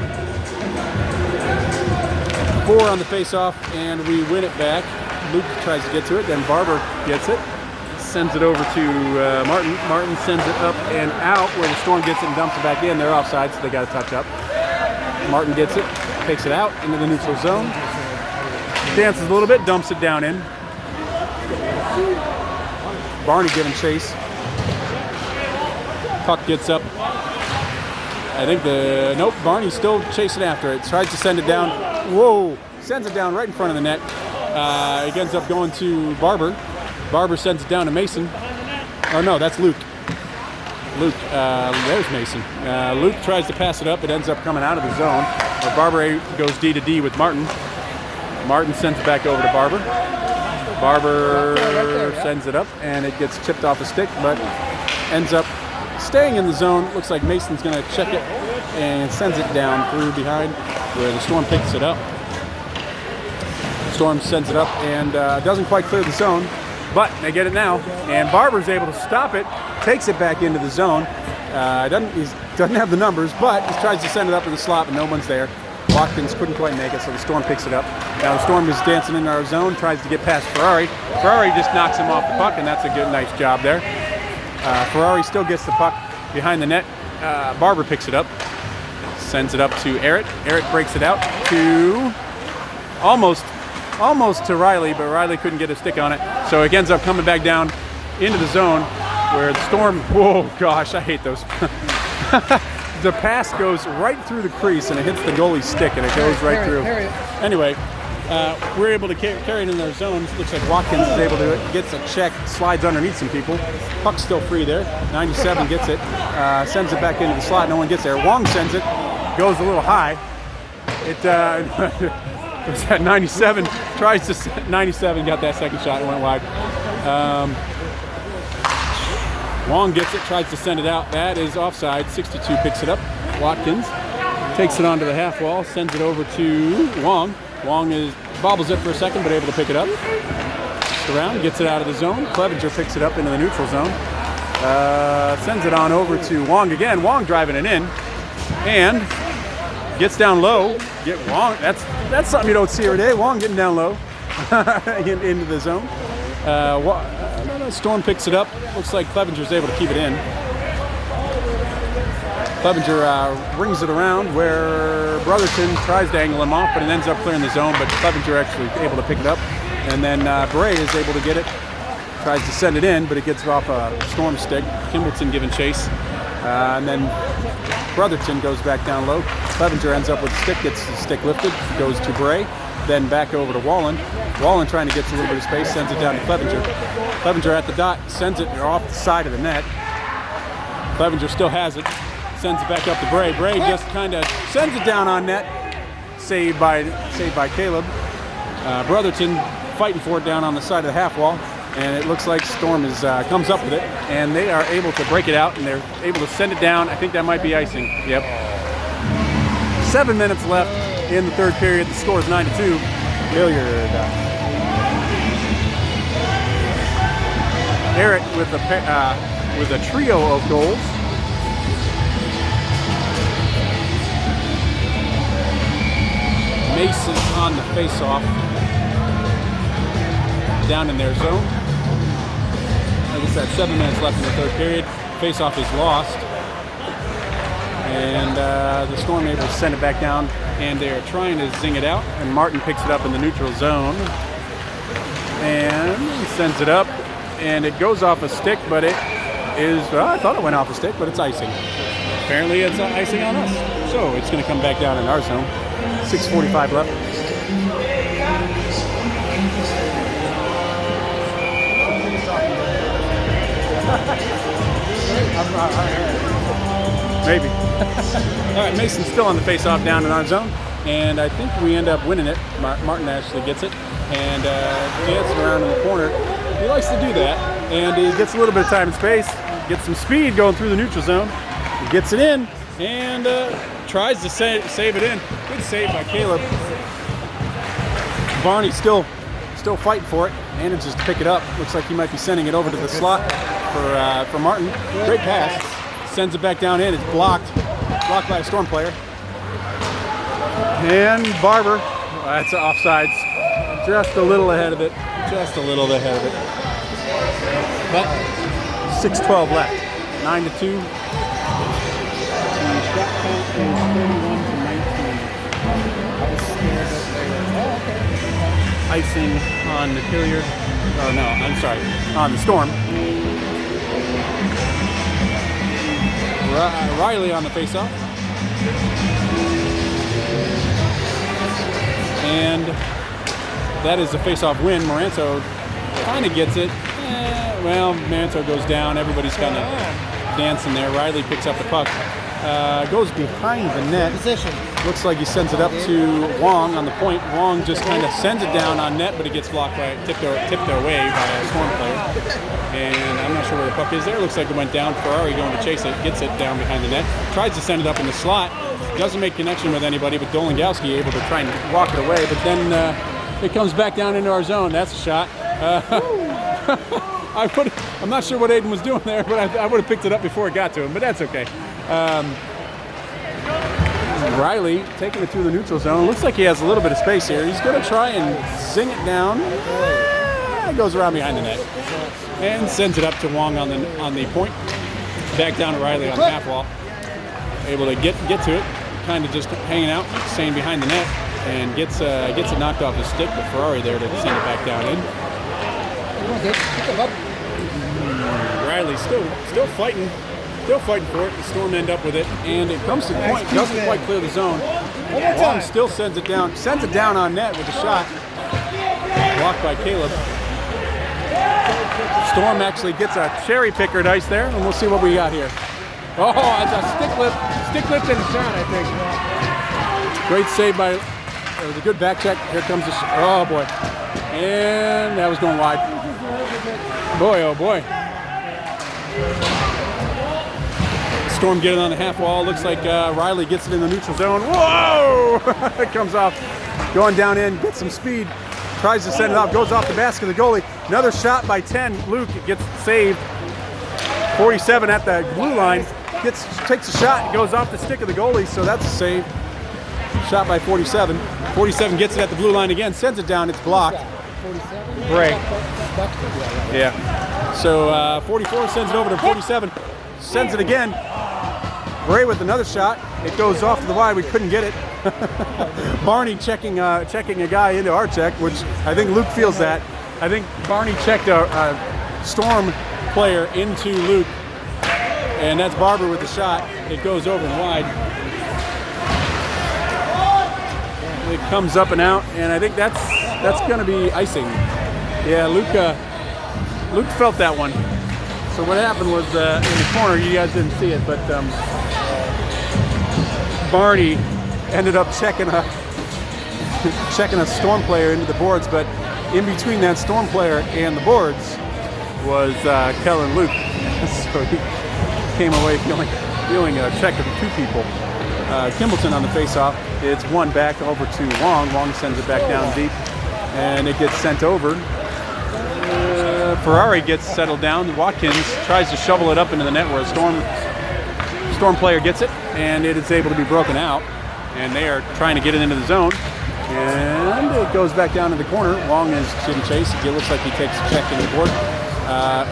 4 on the face-off, and we win it back. Luke tries to get to it, then Barber gets it. Sends it over to Martin. Martin sends it up and out where the Storm gets it and dumps it back in. They're offside, so they got to touch up. Martin gets it, takes it out into the neutral zone. Dances a little bit, dumps it down in. Barney giving chase. Puck gets up. I think nope, Barney's still chasing after it. Tries to send it down. Whoa, sends it down right in front of the net. It ends up going to Barber. Barber sends it down to Mason. Oh no, that's Luke. There's Mason. Luke tries to pass it up. It ends up coming out of the zone. Barber goes D to D with Martin. Martin sends it back over to Barber. Barber sends it up, and it gets chipped off a stick, but ends up staying in the zone. Looks like Mason's going to check it and sends it down through behind where the Storm picks it up. Storm sends it up and doesn't quite clear the zone, but they get it now. And Barber's able to stop it, takes it back into the zone. He doesn't have the numbers, but he tries to send it up to the slot, but no one's there. Watkins couldn't quite make it, so the Storm picks it up. Now the Storm is dancing in our zone, tries to get past Ferrari. Ferrari just knocks him off the puck, and that's a good, nice job there. Ferrari still gets the puck behind the net. Barber picks it up, sends it up to Eric. Eric breaks it out to almost to Riley, but Riley couldn't get a stick on it. So it ends up coming back down into the zone where the Storm, whoa, gosh, I hate those. The pass goes right through the crease and it hits the goalie's stick and it goes right through. Anyway, we're able to carry it in their zones. Looks like Watkins is able to gets a check, slides underneath some people. Puck's still free there. 97 gets it, sends it back into the slot. No one gets there. Wong sends it, goes a little high. It was at 97. Tries to 97, got that second shot, went wide. Wong gets it, tries to send it out. That is offside. 62 picks it up. Watkins takes it onto the half wall, sends it over to Wong. Wong bobbles it for a second, but able to pick it up. Just around, gets it out of the zone. Clevenger picks it up into the neutral zone. Sends it on over to Wong again. Wong driving it in, and gets down low. Get Wong. That's something you don't see every day. Wong getting down low into the zone. Storm picks it up. Looks like Clevenger's able to keep it in. Clevenger rings it around where Brotherton tries to angle him off, but it ends up clearing the zone, but Clevenger actually able to pick it up. And then Bray is able to get it. Tries to send it in, but it gets off a Storm stick. Kimbleton giving chase. And then Brotherton goes back down low. Clevenger ends up with the stick, gets the stick lifted, goes to Bray. Then back over to Wallen. Wallen trying to get a little bit of space, sends it down to Clevenger. Clevenger at the dot, sends it off the side of the net. Clevenger still has it, sends it back up to Bray. Bray just kind of sends it down on net. Saved by Caleb. Brotherton fighting for it down on the side of the half wall. And it looks like Storm comes up with it. And they are able to break it out, and they're able to send it down. I think that might be icing. Yep. 7 minutes left in the third period. The score is 9-2. Hilliard. Eric with a trio of goals. Mason on the face-off. Down in their zone. Like I said, 7 minutes left in the third period. Face-off is lost. And the Storm able to send it back down, and they're trying to zing it out, and Martin picks it up in the neutral zone and he sends it up, and it goes off a stick, but it is, I thought it went off a stick, but it's icing. Apparently it's icing on us, so it's going to come back down in our zone. 6:45 left. Maybe. All right, Mason's still on the face-off down in our zone, and I think we end up winning it. Martin actually gets it, and dancing around in the corner. He likes to do that, and he gets a little bit of time and space, gets some speed going through the neutral zone. He gets it in, and tries to save it in. Good save by Caleb. Barney still fighting for it, manages to pick it up. Looks like he might be sending it over to the slot for Martin. Great pass. Sends it back down in. It's blocked by a Storm player. And Barber, that's offsides. Just a little ahead of it. But 6:12 left. 9-2. The shot count is 31-19. I was scared that they were icing on the Hilliard. Oh no, I'm sorry, on the Storm. Riley on the faceoff. And that is the faceoff win. Moranto kind of gets it. well, Manto goes down. Everybody's kind of dancing there. Riley picks up the puck. Goes behind the net. Position. Looks like he sends it up to Wong on the point. Wong just kind of sends it down on net, but it gets blocked by tipped away by a Storm player. And I'm not sure where the puck is there. Looks like it went down. Ferrari going to chase it, gets it down behind the net. Tries to send it up in the slot. Doesn't make connection with anybody, but Dolangowski able to try and walk it away. But then it comes back down into our zone. That's a shot. I'm not sure what Aiden was doing there, but I would have picked it up before it got to him, but that's okay. Riley taking it through the neutral zone. Looks like he has a little bit of space here. He's going to try and zing it down. It goes around behind the net and sends it up to Wong on the point. Back down to Riley on the half wall. Able to get to it. Kind of just hanging out, staying behind the net, and gets it knocked off the stick. But Ferrari there to send it back down in. Riley still fighting. Still fighting for it. The Storm end up with it, and it comes to the point. Doesn't quite clear the zone. Wong still sends it down. Sends it down on net with a shot. Blocked by Caleb. Storm actually gets a cherry picker dice there, and we'll see what we got here. Oh, it's a stick lift and a shot, I think. Great save by. It was a good back check. Here comes the. Oh boy, and that was going wide. Boy, oh boy. Storm get it on the half wall. Looks like Riley gets it in the neutral zone. Whoa! It comes off. Going down in, gets some speed. Tries to send it off. Goes off the basket of the goalie. Another shot by 10. Luke gets saved. 47 at the blue line. Takes a shot. Goes off the stick of the goalie. So that's a save. Shot by 47. 47 gets it at the blue line again. Sends it down. It's blocked. Bray. Yeah. So 44 sends it over to 47. Sends it again. Bray with another shot. It goes off to the wide. We couldn't get it. Barney checking a guy into our check, which I think Luke feels that. I think Barney checked a Storm player into Luke, and that's Barber with the shot. It goes over and wide. It comes up and out, and I think that's going to be icing. Yeah, Luke felt that one. So what happened was in the corner, you guys didn't see it, but Barney ended up checking a Storm player into the boards, but in between that Storm player and the boards was Kellen Luke. So he came away feeling a check of two people. Kimbleton on the face-off. It's one back over to Wong. Wong sends it back down deep, and it gets sent over. Ferrari gets settled down. Watkins tries to shovel it up into the net where a Storm player gets it, and it is able to be broken out. And they are trying to get it into the zone. And it goes back down to the corner. Wong is in chase. It looks like he takes a check into the board.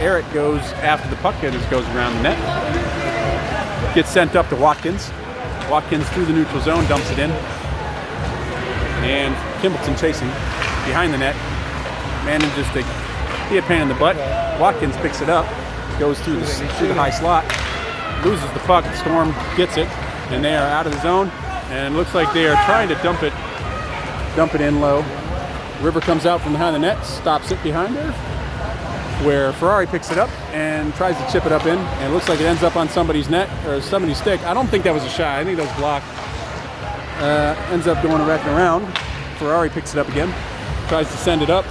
Eric goes after the puck. It just goes around the net. Gets sent up to Watkins. Watkins through the neutral zone, dumps it in. And Kimbleton chasing behind the net. Manages to be a pain in the butt. Watkins picks it up, goes through the high slot, loses the puck. Storm gets it, and they are out of the zone. And it looks like they are trying to dump it in low. River comes out from behind the net, stops it behind her, where Ferrari picks it up and tries to chip it up in. And it looks like it ends up on somebody's net or somebody's stick. I don't think that was a shot. I think that was blocked. Ends up going around. Ferrari picks it up again, tries to send it up.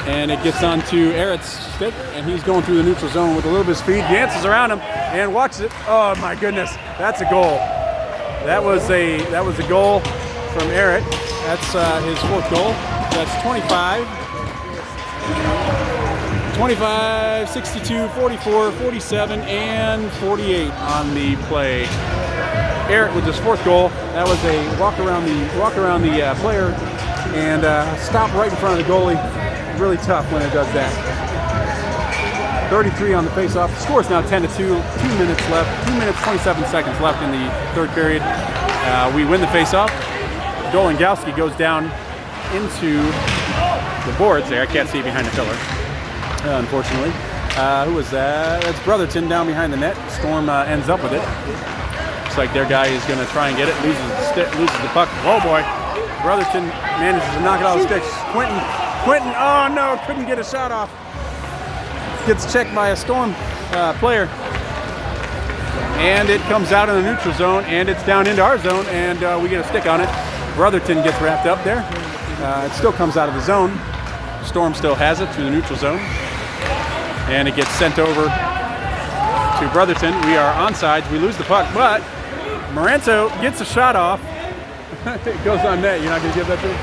And it gets onto Eric's stick, and he's going through the neutral zone with a little bit of speed. Dances around him and watches it. Oh my goodness, that's a goal. That was a goal from Eric. That's his fourth goal. That's 25, 62, 44, 47, and 48 on the play. Eric with his fourth goal. That was a walk around the player and stop right in front of the goalie. Really tough when it does that. 33 on the face-off. The score is now 10-2. 2 minutes left. 2 minutes 27 seconds left in the third period. We win the face-off. Dolangowski goes down into the boards there. I can't see behind the pillar, unfortunately. Who was that? That's Brotherton down behind the net. Storm ends up with it. Looks like their guy is going to try and get it. Loses the puck. Oh boy. Brotherton manages to knock it off the sticks. Quentin, oh no, couldn't get a shot off. gets checked by a Storm player. And it comes out in the neutral zone, and it's down into our zone, and we get a stick on it. Brotherton gets wrapped up there. It still comes out of the zone. Storm still has it through the neutral zone. And it gets sent over to Brotherton. We are onside. We lose the puck, but Maranto gets a shot off. It goes on net. You're not going to give that to him?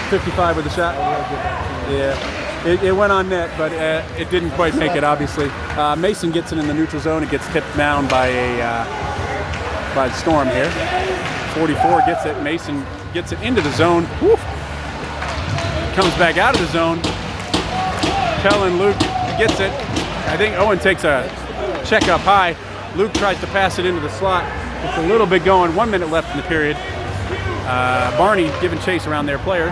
55 with a shot? Yeah. It went on net, but it didn't quite make it, obviously. Mason gets it in the neutral zone. It gets tipped down by the Storm here. 44 gets it. Mason gets it into the zone. Woo. Comes back out of the zone. Kellen Luke gets it. I think Owen takes a check up high. Luke tries to pass it into the slot. It's a little bit going. 1 minute left in the period. Barney giving chase around their player.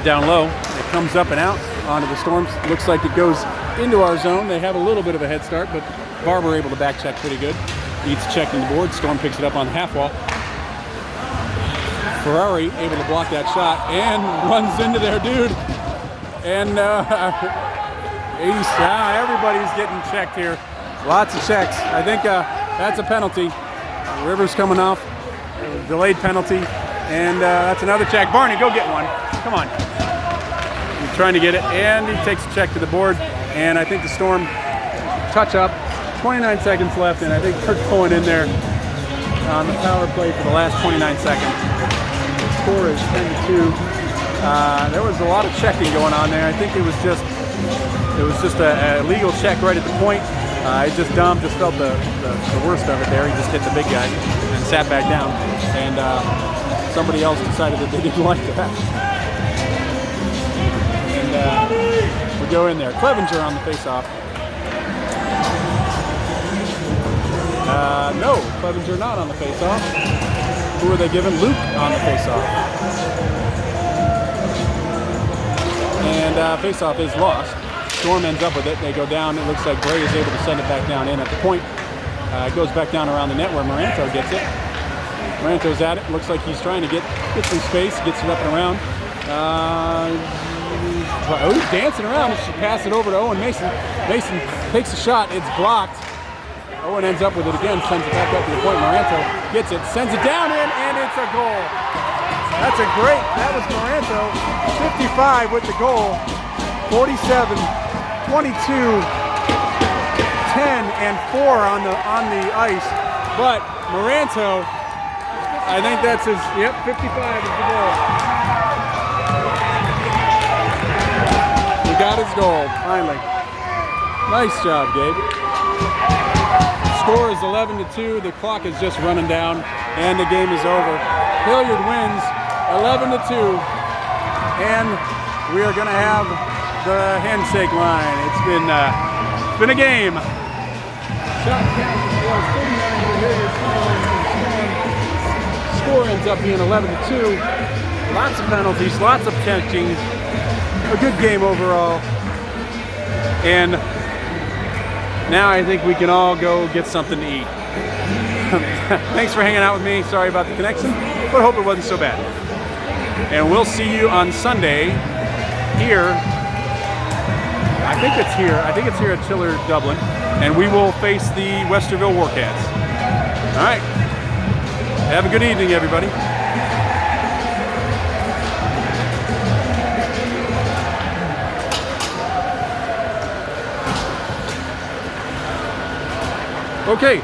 Down low. It comes up and out onto the Storms. Looks like it goes into our zone. They have a little bit of a head start, but Barber able to back check pretty good. Eats checking the board. Storm picks it up on the half wall. Ferrari able to block that shot and runs into their dude. And 80, everybody's getting checked here. Lots of checks. I think that's a penalty. Rivers coming off. Delayed penalty. And that's another check. Barney, go get one. Come on. He's trying to get it. And he takes a check to the board. And I think the Storm touch up. 29 seconds left. And I think Kirk's pulling in there on the power play for the last 29 seconds. The score is 10-2. There was a lot of checking going on there. I think it was just a legal check right at the point. Dom just felt the worst of it there. He just hit the big guy and sat back down. And somebody else decided that they didn't like that. And we go in there. Clevenger on the face-off. No, Clevenger not on the face-off. Who are they giving? Luke on the face-off. And face-off is lost. Storm ends up with it. They go down. It looks like Bray is able to send it back down in at the point. It goes back down around the net where Maranto gets it. Maranto's at it. Looks like he's trying to get some space. Gets it up and around. He's dancing around. He should pass it over to Owen Mason. Mason takes a shot. It's blocked. Owen ends up with it again. Sends it back up to the point. Maranto gets it. Sends it down in, and it's a goal. That was Maranto. 55 with the goal. 47, 22, 10, and 4 on the ice. But Maranto, I think that's his, 55 is the goal. He got his goal, finally. Nice job, Gabe. Score is 11-2. The clock is just running down, and the game is over. Hilliard wins 11-2, and we are going to have the handshake line. It's been a game. Shot count was 39 for Hilliard. Score ends up being 11-2. Lots of penalties, lots of catching. A good game overall. And now I think we can all go get something to eat. Thanks for hanging out with me. Sorry about the connection, but hope it wasn't so bad. And we'll see you on Sunday here. I think it's here at Chiller, Dublin. And we will face the Westerville Warcats. All right. Have a good evening, everybody. Okay.